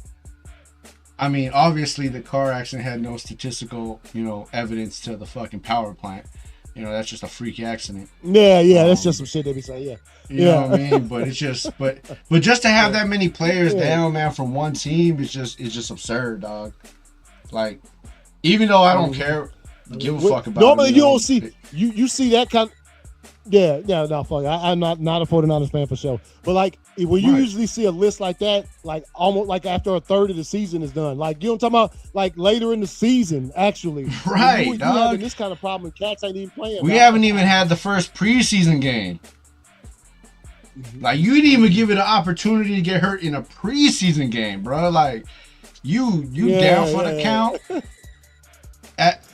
I mean, obviously the car accident had no statistical, you know, evidence to the fucking power plant. You know, that's just a freak accident. Yeah, that's just some shit they be saying. Yeah. You know what I mean? But it's just, but just to have that many players down, man, from one team, it's just absurd, dog. Like, even though I don't care, give a fuck about. Normally, you don't see you see that kind. No, fuck. I'm not a 49ers fan for sure. But like, when you usually see a list like that, like almost like after a third of the season is done, like you know what I'm talking about, like later in the season, actually. Right, you dog. Having this kind of problem, and cats ain't even playing. We haven't even had the first preseason game. Like, you didn't even give it an opportunity to get hurt in a preseason game, bro. Like, you down for the count.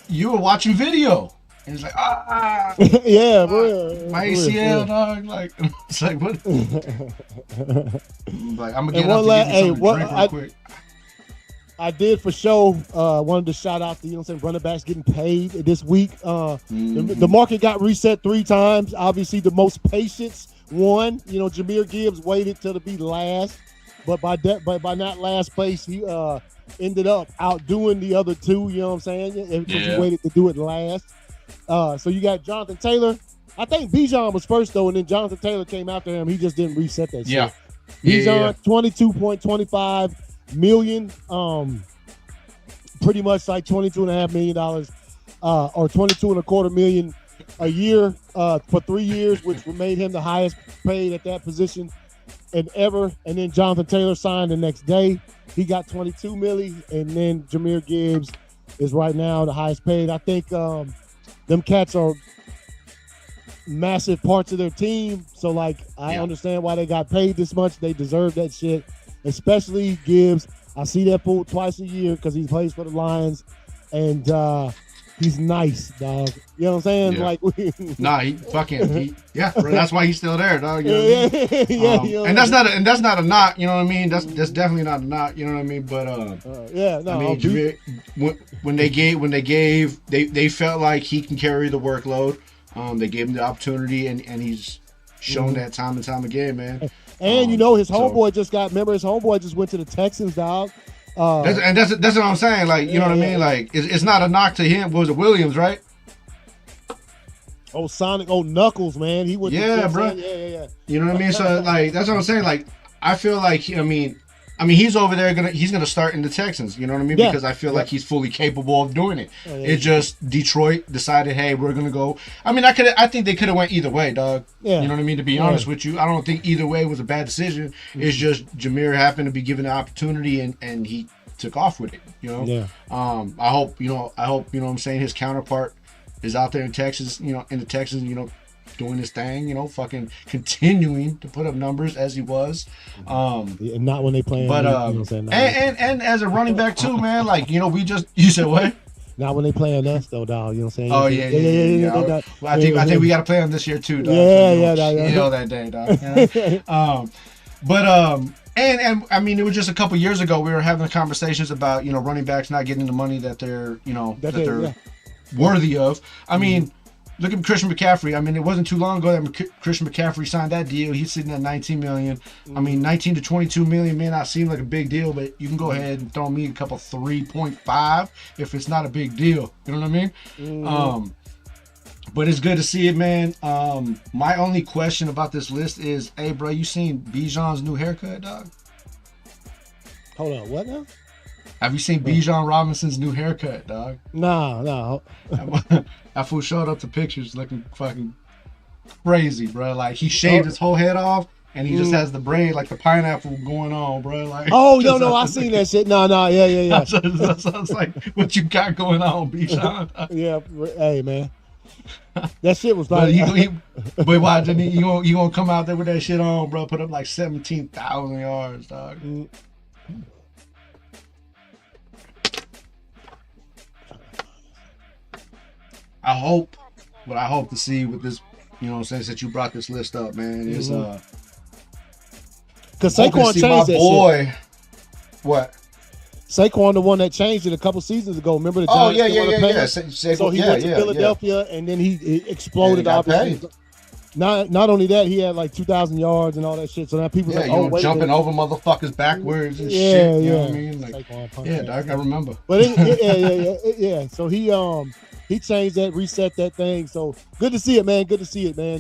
You were watching video. And it's like, yeah, bro. My ACL, dog. Like, it's like, what? Like, I'm gonna get up to get me something to drink real quick. I did for sure. Wanted to shout out the, you know what I'm saying, running backs getting paid this week. The market got reset 3 times. Obviously, the most patience won. You know, Jahmyr Gibbs waited till to be last, but by not last place, he ended up outdoing the other 2. You know what I'm saying? Because he waited to do it last. So you got Jonathan Taylor. I think Bijan was first though, and then Jonathan Taylor came after him. He just didn't reset that shit. Bijan, $22.25 million. Pretty much like $22.5 million, or $22.25 million a year for 3 years, which made him the highest paid at that position. and ever. And then Jonathan Taylor signed the next day. He got $22 million, and then Jahmyr Gibbs is right now the highest paid. I think them cats are massive parts of their team. So like I understand why they got paid this much. They deserve that shit, especially Gibbs. I see that fool twice a year because he plays for the Lions, and he's nice, dog. You know what I'm saying? Yeah. Like, that's why he's still there, dog. You know yeah. And that's not a knock. You know what I mean? That's definitely not a knock. You know what I mean? But I mean, they felt like he can carry the workload. They gave him the opportunity, and he's shown that time and time again, man. And his homeboy just went to the Texans, dog. That's what I'm saying. Like, you know what I mean? Like, it's not a knock to him. Was it Williams, right? Knuckles, man. He went. Yeah, bro. Yeah. You know what I mean? So like, that's what I'm saying. Like, I feel like he's over there he's gonna start in the Texans. You know what I mean? Yeah. Because I feel like he's fully capable of doing it. It's just Detroit decided, hey, we're gonna go. I mean, I think they could have went either way, dog. Yeah. You know what I mean? To be honest with you, I don't think either way was a bad decision. It's just Jahmyr happened to be given the opportunity and he took off with it. You know? Yeah. I hope what I'm saying, his counterpart is out there in Texas. In the Texans. Doing his thing, fucking continuing to put up numbers as he was. Not when they playing. But and as a running back too, man. Like you said what? Not when they playing us though, dog. You know what I'm saying? Oh yeah. I think we got to play them this year too, dog. That day, dog. And I mean, it was just a couple years ago we were having conversations about running backs not getting the money that they're they're worthy of. I mean. Look at Christian McCaffrey. I mean, it wasn't too long ago that Christian McCaffrey signed that deal. He's sitting at $19 million. I mean, $19 to $22 million may not seem like a big deal, but you can go ahead and throw me a couple 3.5 if it's not a big deal. You know what I mean? But it's good to see it, man. My only question about this list is, hey, bro, you seen Bijan's new haircut, dog? Hold on, what now? Have you seen Bijan Robinson's new haircut, dog? No. That fool showed up the pictures looking fucking crazy, bro. Like, he shaved his whole head off, and he just has the braid, like the pineapple going on, bro. Like, no, I seen that shit. No, yeah. So it's like, what you got going on, Bijan? Yeah, hey, man. That shit was like... But why didn't he? You gonna come out there with that shit on, bro? Put up like 17,000 yards, dog. I hope to see with this, since that you brought this list up, man, is because Saquon changed that shit. What? Saquon, the one that changed it a couple seasons ago. Remember the Giants? So he went to Philadelphia, and then he exploded. Obviously, not only that, he had like 2,000 yards and all that shit. So now people like, jumping over motherfuckers backwards and shit. You know what I mean? Like, dog, I remember. But yeah. So he changed that, reset that thing. So good to see it, man.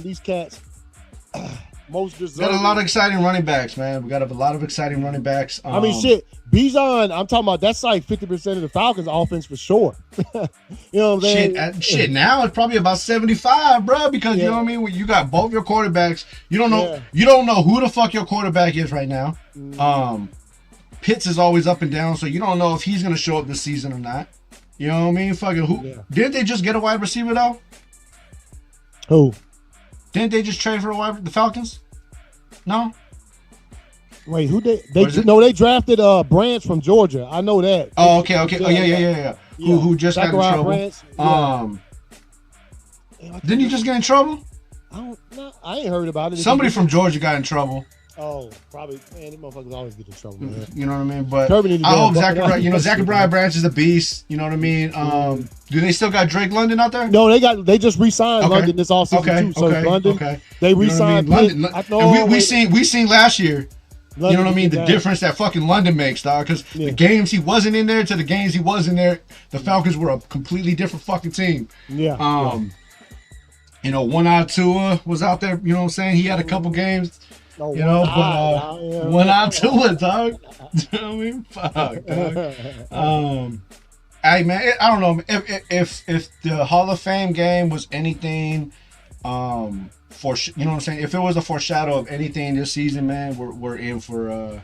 These cats, most deserving. Got a lot of exciting running backs, man. We got a lot of exciting running backs. I mean, shit. Bijan, I'm talking about, that's like 50% of the Falcons' offense for sure. You know what I'm saying? Shit. Now it's probably about 75, bro. Because you know what I mean. When you got both your quarterbacks, you don't know who the fuck your quarterback is right now. Pitts is always up and down, so you don't know if he's gonna show up this season or not. You know what I mean? Fucking who? Yeah. Didn't they just get a wide receiver though? Who? Didn't they just trade for the Falcons? No. Wait, who they drafted Branch from Georgia. I know that. Oh, okay. Oh, yeah. Who just got in trouble? Branch, didn't he just get in trouble? I ain't heard about it. Somebody from Georgia got in trouble. Oh, probably. Man, these motherfuckers always get in trouble, man. You know what I mean? But I hope Zachariah Branch is a beast. You know what I mean? Do they still got Drake London out there? No, they just re-signed London this offseason too. So London, they re-signed London. We seen last year. London, you know what I mean? The difference that fucking London makes, dog. Because the games he wasn't in there to the games he was in there, the Falcons were a completely different fucking team. Yeah. One-Eye Tua was out there. You know what I'm saying? He had a couple games. One-Eye Tua, dog. You know what I mean? Fuck, dog. Hey, man, I don't know if the Hall of Fame game was anything For you know what I'm saying, if it was a foreshadow of anything this season, man, we're in for a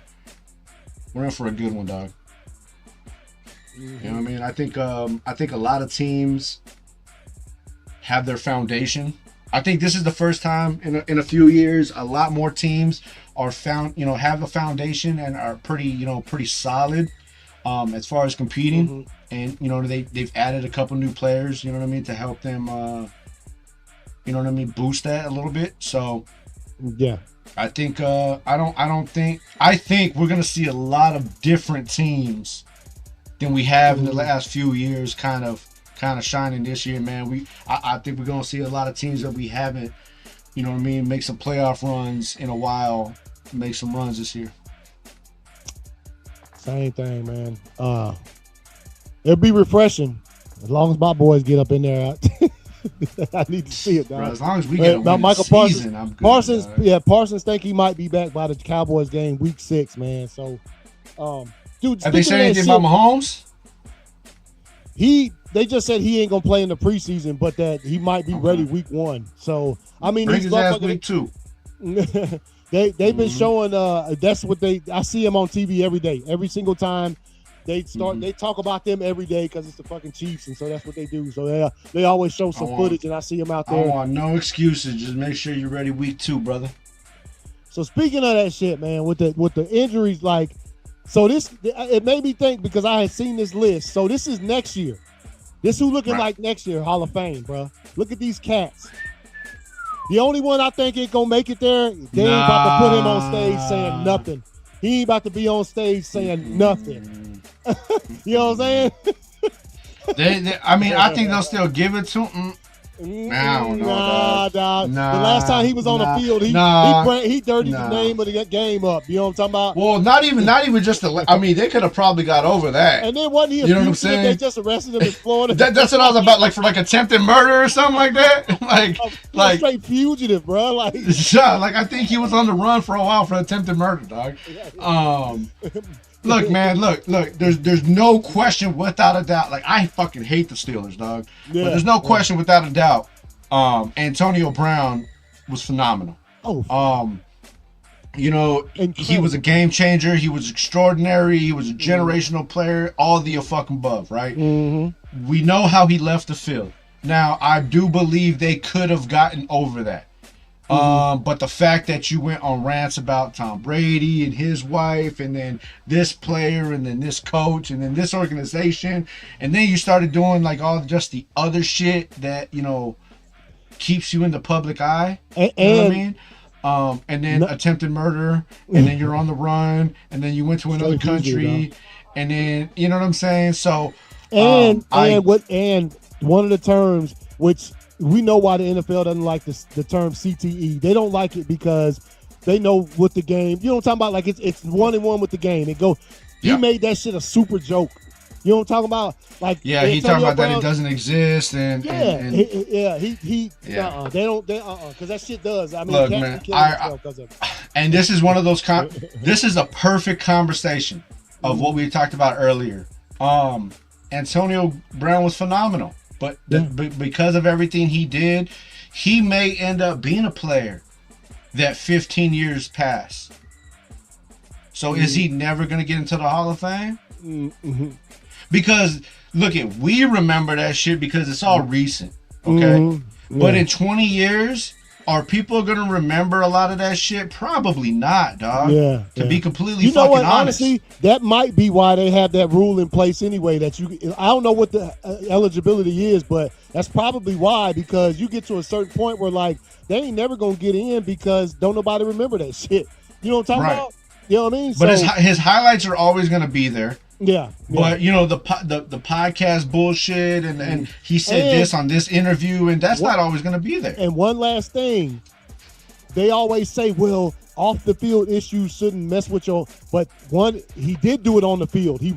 good one, dog. You know what I mean? I think a lot of teams have their foundation. I think this is the first time in a few years a lot more teams are have a foundation and are pretty solid as far as competing. And they've added a couple new players, you know what I mean, to help them boost that a little bit. So yeah, I think I think we're gonna see a lot of different teams than we have in the last few years kind of shining this year, man. I think we're gonna see a lot of teams that we haven't, you know what I mean, make some playoff runs in a while, make some runs this year. Same thing, man. It'll be refreshing as long as my boys get up in there. I need to see it, dog. Bro, as long as we get a win Michael season, I'm good. Parsons think he might be back by the Cowboys game week 6, man. So, dude, have they said anything about Mahomes? They just said he ain't gonna play in the preseason, but that he might be ready week 1. So, I mean, bring his ass week 2. They've been showing. That's what I see him on TV every day, every single time. They talk about them every day because it's the fucking Chiefs, and so that's what they do. So they always show some footage, and I see them out there. I want no excuses. Just make sure you're ready week 2, brother. So speaking of that shit, man, with the injuries, like, so it made me think because I had seen this list. So this is next year. This who looking like next year Hall of Fame, bro. Look at these cats. The only one I think ain't gonna make it there. They ain't about to put him on stage saying nothing. He ain't about to be on stage saying nothing. You know what I'm saying? I think they'll still give it to him. Nah, dog. The last time he was on the field, he dirtied the name of the game up. You know what I'm talking about? Well, not even just they could have probably got over that. And then wasn't he a fugitive? They just arrested him in Florida. That's what I was about, like for like attempted murder or something like that. like straight fugitive, bro. Like I think he was on the run for a while for attempted murder, dog. Look, man, look. There's no question without a doubt. Like, I fucking hate the Steelers, dog. Yeah, but there's no question without a doubt. Antonio Brown was phenomenal. He was a game changer. He was extraordinary. He was a generational player. All the fucking above, right? Mm-hmm. We know how he left the field. Now, I do believe they could have gotten over that. But the fact that you went on rants about Tom Brady and his wife, and then this player, and then this coach, and then this organization, and then you started doing like all just the other shit that keeps you in the public eye. You know what I mean? And then attempted murder, and then you're on the run, and then you went to another country, and then you know what I'm saying. So one of the terms which. We know why the NFL doesn't like the term CTE. They don't like it because they know with the game. You know what I'm talking about? Like it's 1-1 with the game. He made that shit a super joke. You know what I'm talking about? Like he talking about Brown, that it doesn't exist they don't because that shit does. I mean, look, man, and this is one of those. This is a perfect conversation of what we talked about earlier. Antonio Brown was phenomenal. But because of everything he did, he may end up being a player that 15 years pass. So is he never going to get into the Hall of Fame? Mm-hmm. Because, we remember that shit because it's all recent, okay? Mm-hmm. But in 20 years, are people going to remember a lot of that shit? Probably not, dog. To be completely fucking honest. Honestly, that might be why they have that rule in place anyway. I don't know what the eligibility is, but that's probably why. Because you get to a certain point where they ain't never gonna get in because don't nobody remember that shit. You know what I'm talking about? You know what I mean? But his highlights are always gonna be there. Yeah. But the podcast bullshit and he said this on this interview, and that's not always going to be there. And one last thing, they always say, well, off the field issues shouldn't mess with your. But he did do it on the field. He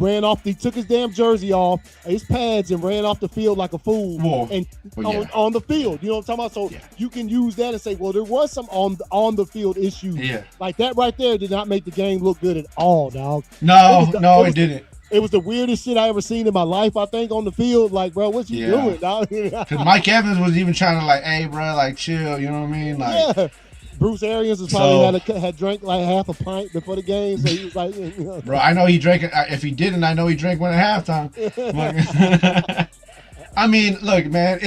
took his damn jersey off, his pads, and ran off the field like a fool. On the field, you know what I'm talking about? So you can use that and say, well, there was some on the field issues. Yeah. Like that right there did not make the game look good at all, dog. No, it didn't. It was the weirdest shit I ever seen in my life, I think, on the field. Like, bro, what you doing, dog? Because Mike Evans was even trying to like, hey, bro, like, chill. You know what I mean? Like, Bruce Arians was probably had drank like half a pint before the game, so he was like, bro, I know he drank it. If he didn't, I know he drank one at halftime. I mean, look, man,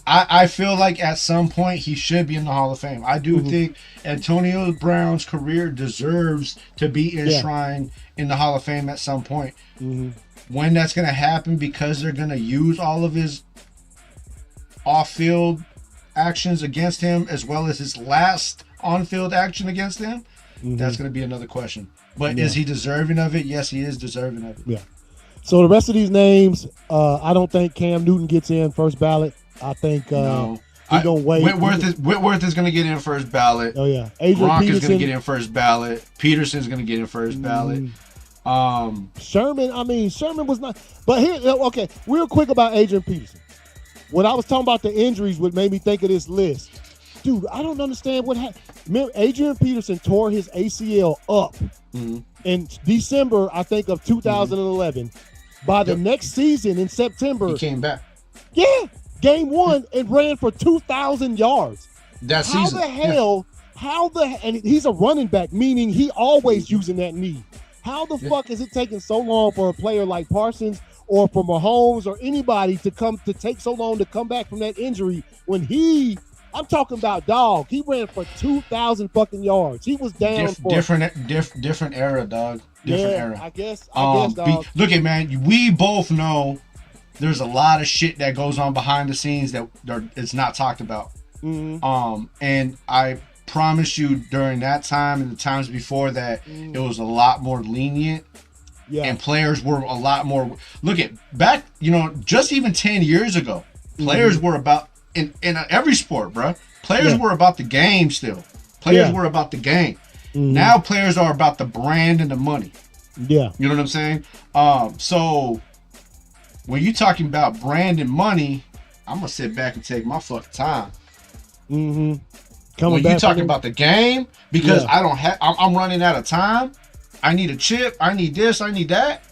I feel like at some point he should be in the Hall of Fame. I do think Antonio Brown's career deserves to be enshrined in the Hall of Fame at some point. When that's going to happen, because they're going to use all of his off-field actions against him, as well as his last on-field action against him, that's going to be another question. But is he deserving of it? Yes, he is deserving of it. Yeah. So the rest of these names, I don't think Cam Newton gets in first ballot. I think no. He's going to wait. Whitworth is going to get in first ballot. Oh, yeah. Gronk is going to get in first ballot. Peterson's going to get in first ballot. Sherman was not. But here, okay, real quick about Adrian Peterson. When I was talking about the injuries, what made me think of this list. Dude, I don't understand what happened. Remember, Adrian Peterson tore his ACL up in December, I think, of 2011. By the next season in September, he came back. Yeah, game 1 and ran for 2,000 yards. That season. And he's a running back, meaning he always using that knee. How the fuck is it taking so long for a player like Parsons or for Mahomes or anybody to take so long to come back from that injury when I'm talking about dog. He ran for 2,000 fucking yards. He was down for different era, dog. Different era. I guess, dog. Look at, man, we both know there's a lot of shit that goes on behind the scenes that it's not talked about. And I promise you, during that time and the times before that, it was a lot more lenient. Yeah. And players were a lot more. Look at back, just even 10 years ago, players were about in every sport, bro. Players were about the game still. Players were about the game. Now players are about the brand and the money. Yeah. You know what I'm saying? So when you're talking about brand and money, I'm gonna sit back and take my fucking time. When you talking about the game, because I'm running out of time. I need a chip. I need this. I need that.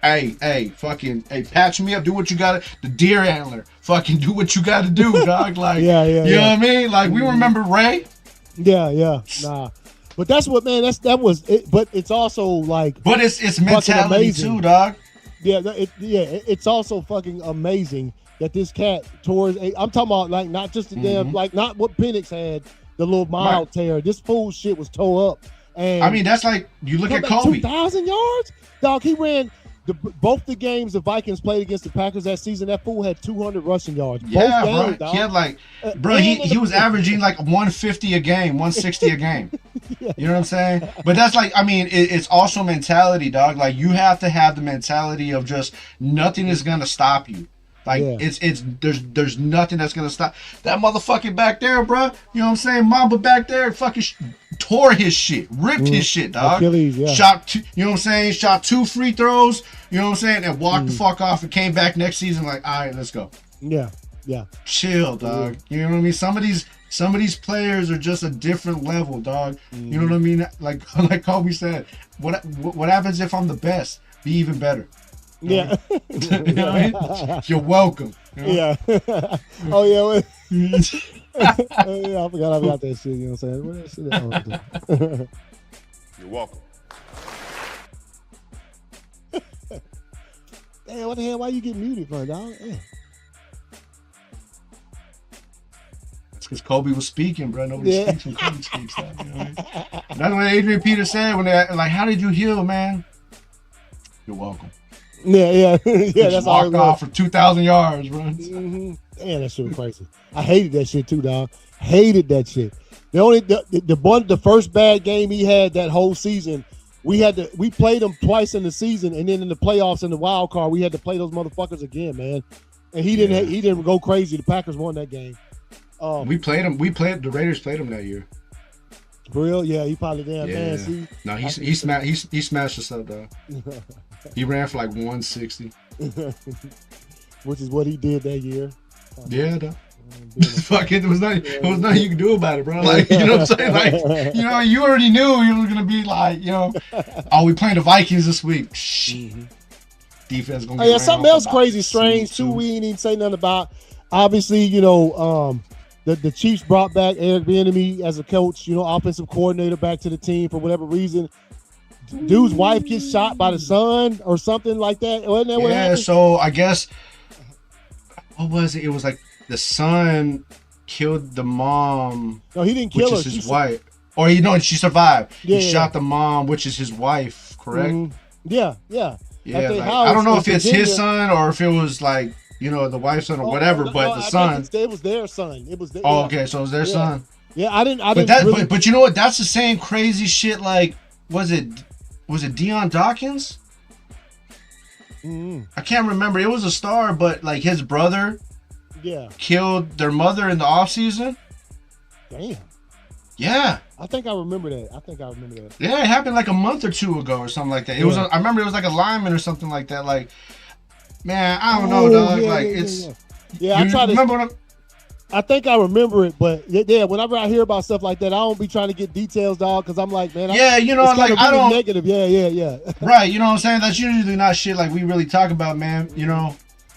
Hey, patch me up. Do what you gotta. The deer antler. Fucking do what you gotta do, dog. Like, you know what I mean? Like, we remember Ray. Yeah. Nah. But that's what, man. That was it. But it's also like. But it's mentality too, dog. Yeah. It's also fucking amazing that this cat tore. I'm talking about like not just the damn like not what Penix had, the little mild tear. This fool shit was tore up. And I mean, that's like you look at Kobe. 2,000 yards, dog. He ran both the games the Vikings played against the Packers that season. That fool had 200 rushing yards. Yeah, both games, bro. Dog. He had like, bro. He was averaging like 150 a game, 160 a game. You know what I'm saying? But that's like, I mean, it's also mentality, dog. Like, you have to have the mentality of just nothing is gonna stop you. Like, there's nothing that's gonna stop that motherfucker back there, bro. You know what I'm saying? Mamba back there fucking tore his shit, ripped his shit, dog. Achilles, Shot two, you know what I'm saying? Shot 2 free throws, you know what I'm saying? And walked the fuck off and came back next season like, all right, let's go. Yeah. Chill, dog. You know what I mean? Some of these players are just a different level, dog. You know what I mean? Like Kobe said, what happens if I'm the best? Be even better. Yeah. You know what I mean? You're welcome. You know? Yeah. Oh, yeah. I forgot about that shit. You know what I'm saying? Where that shit at? You're welcome. Damn, what the hell? Why you get muted for, dog? Yeah. It's because Kobe was speaking, bro. Nobody speaks when Kobe speaks. That, you know what I mean? That's what Adrian Peterson said when they like, how did you heal, man? You're welcome. Yeah. That's all. Walked off for 2,000 yards, bro. Damn, that shit was crazy. I hated that shit too, dog. Hated that shit. The first bad game he had that whole season, we played him twice in the season, and then in the playoffs in the wild card, we had to play those motherfuckers again, man. And he didn't go crazy. The Packers won that game. The Raiders played him that year. For real? Yeah, he probably damn man. See, no, he smashed us up, though. He ran for like 160, which is what he did that year. Yeah, though. Fuck it, there was nothing you can do about it, bro. Like, you know what I'm saying? Like, you already knew you were gonna be like, oh, we playing the Vikings this week. Shh. defense gonna get something else crazy, strange too. We ain't even say nothing about. Obviously, the Chiefs brought back Eric Bieniemy as a coach, offensive coordinator back to the team for whatever reason. Dude's wife gets shot by the son or something like that. Wasn't that what happened? So I guess what was it? It was like the son killed the mom. No, he didn't kill her. Which is his wife. Or she survived. He shot the mom, which is his wife, correct? Mm-hmm. Yeah. Yeah. I don't know if it's his son or if it was like, the wife's son or whatever, but the son. It was their son. It was their, okay, so it was their son. Yeah, I didn't but you know what? That's the same crazy shit. Like, was it Deion Dawkins? Mm-hmm. I can't remember. It was a star, but like his brother, killed their mother in the off season. Damn. Yeah. I think I remember that. Yeah, it happened like a month or two ago or something like that. It was. I remember it was like a lineman or something like that. Like, man, I don't know, dog. Yeah, I try to remember. When I think I remember it, but whenever I hear about stuff like that, I don't be trying to get details, dog, because I'm like, man, I don't negative. Yeah. Right, you know what I'm saying? That's usually not shit like we really talk about, man.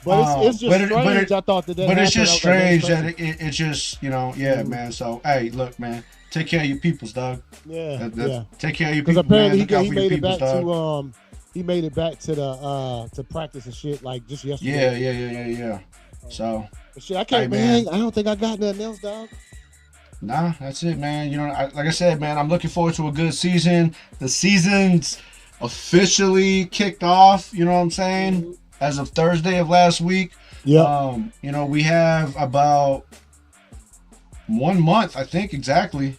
But it's just strange. I thought that. But it's just strange that it's just man. So hey, look, man, take care of your peoples, dog. Yeah. Take care of your Because people. apparently man. he made it back to he made it back to the to practice and shit like just yesterday. Yeah. So. Shit, I can't, man. I don't think I got nothing else, dog. Nah, that's it, man. Like I said, man, I'm looking forward to a good season. The season's officially kicked off. You know what I'm saying? Mm-hmm. As of Thursday of last week. Yeah. We have about 1 month, I think, exactly.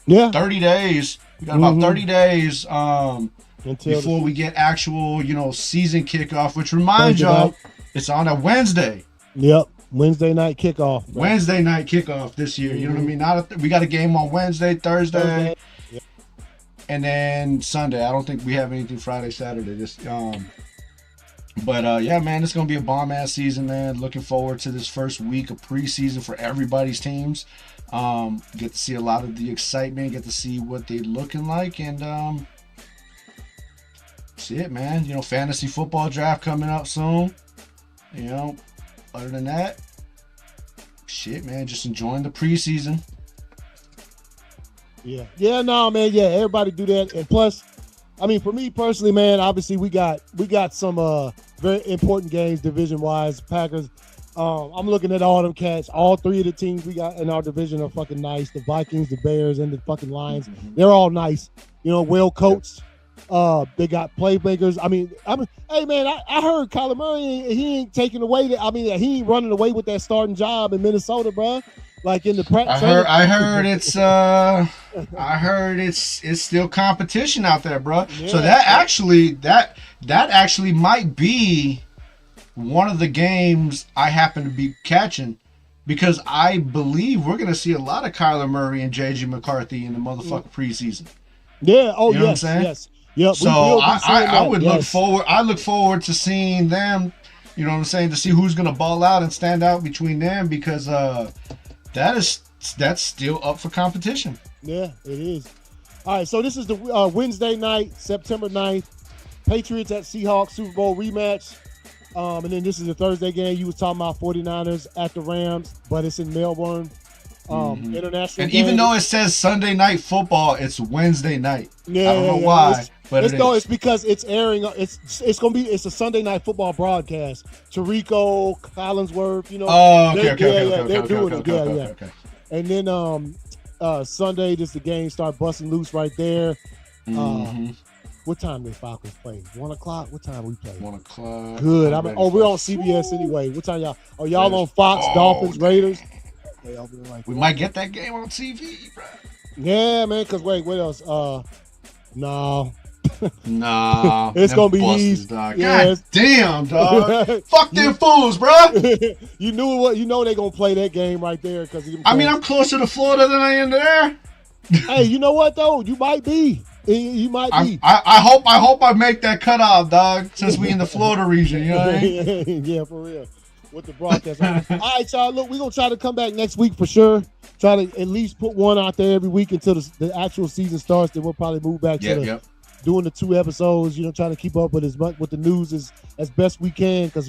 Yeah. 30 days. We got about 30 days before we get actual, season kickoff. Which reminds y'all, it's on a Wednesday. Yep. Wednesday night kickoff. Bro. Wednesday night kickoff this year. You know what I mean? We got a game on Wednesday, Thursday, and then Sunday. I don't think we have anything Friday, Saturday. But man, it's gonna be a bomb ass season, man. Looking forward to this first week of preseason for everybody's teams. Get to see a lot of the excitement. Get to see what they're looking like, and see it, man. Fantasy football draft coming up soon. Other than that, shit, man, just enjoying the preseason. Yeah, no, man, everybody do that. And plus, I mean, for me personally, man, obviously we got some very important games division wise. Packers. I'm looking at all them cats. All three of the teams we got in our division are fucking nice. The Vikings, the Bears, and the fucking Lions. Mm-hmm. They're all nice. Well coached. They got playmakers. I mean, hey man, I heard Kyler Murray, he ain't taking away that. I mean, he ain't running away with that starting job in Minnesota, bro. Like in the practice. I heard it's still competition out there, bro. Yeah. So that actually might be one of the games I happen to be catching, because I believe we're gonna see a lot of Kyler Murray and JJ McCarthy in the motherfucking preseason. Yeah. Oh, you know what I'm saying? Yes. Yep, so I would look forward. I look forward to seeing them. You know what I'm saying? To see who's gonna ball out and stand out between them, because that's still up for competition. Yeah, it is. All right, so this is the Wednesday night, September 9th, Patriots at Seahawks Super Bowl rematch. And then this is the Thursday game. You was talking about 49ers at the Rams, but it's in Melbourne. International. And game. Even though it says Sunday night football, it's Wednesday night. Yeah, I don't know why, but it's because it's airing. It's a Sunday night football broadcast. Tirico, Collinsworth, Oh, okay. They're doing it. Okay. And then Sunday, just the game start busting loose right there. What time did Falcons play? 1 o'clock. What time we play? 1 o'clock. Good. We're on CBS anyway. What time y'all? Oh, y'all on Fox? Dolphins, Raiders. We might get that game on TV, bro. Yeah, man. Cause what else? No. Nah. It's gonna be these. Dog. God damn, dog. Fuck them fools, bro. You they're gonna play that game right there. I'm closer to Florida than I am there. Hey, you know what though? You might be. You might be. I hope I make that cutoff, dog. Since we in the Florida region, you know what I mean? Yeah, for real. With the broadcast. All right, y'all. Look, we're gonna try to come back next week for sure. Try to at least put one out there every week until the actual season starts. Then we'll probably move back to doing the 2 episodes, trying to keep up with as much with the news as best we can, because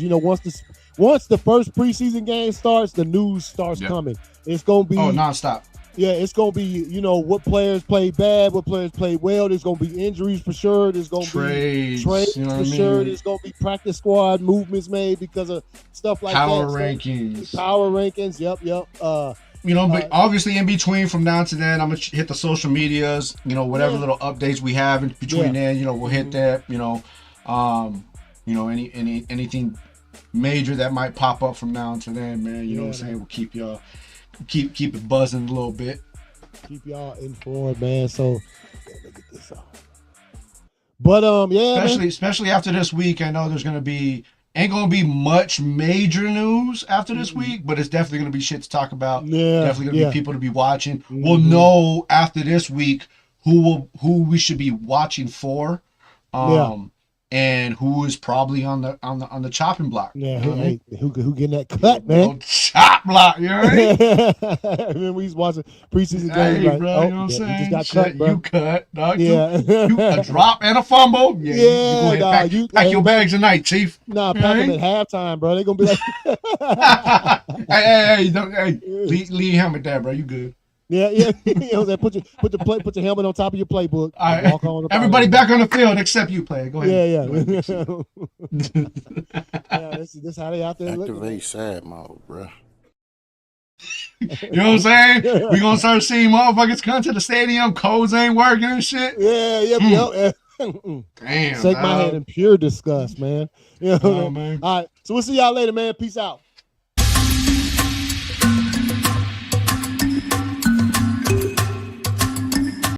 once the first preseason game starts, the news starts coming. It's gonna be nonstop. Yeah, it's gonna be what players played bad, what players played well. There's gonna be injuries for sure. There's gonna be trades for sure. There's gonna be practice squad movements made because of stuff like power that. Rankings. Power rankings. Yep. But obviously in between from now to then, I'm gonna hit the social medias. Whatever little updates we have in between then, we'll hit that. Anything major that might pop up from now to then, man. You know what I'm saying? We'll keep y'all keep it buzzing a little bit. Keep y'all informed, man. So look at this. But especially after this week, I know there's ain't gonna be much major news after this week, but it's definitely gonna be shit to talk about. Definitely gonna be people to be watching. We'll know after this week who we should be watching for, and who is probably on the chopping block. Yeah, who getting that cut, man? Chop block, you right? Remember we was watching preseason games, bro, you know what I'm saying? You just got cut, bro. You cut, dog. Yeah, you a drop and a fumble. Yeah, you go ahead, pack your bags tonight, Chief. Nah, pack them at halftime, bro. They gonna be like, hey, leave him at that, bro. You good? Yeah. Put your helmet on top of your playbook. All right. Walk on everybody back on the field except you, player. Go ahead. This how they out there. Activate sad mode, bro. You know what I'm saying? We gonna start seeing motherfuckers come to the stadium. Codes ain't working and shit. Damn. Shake my head in pure disgust, man. Man. All right. So we'll see y'all later, man. Peace out.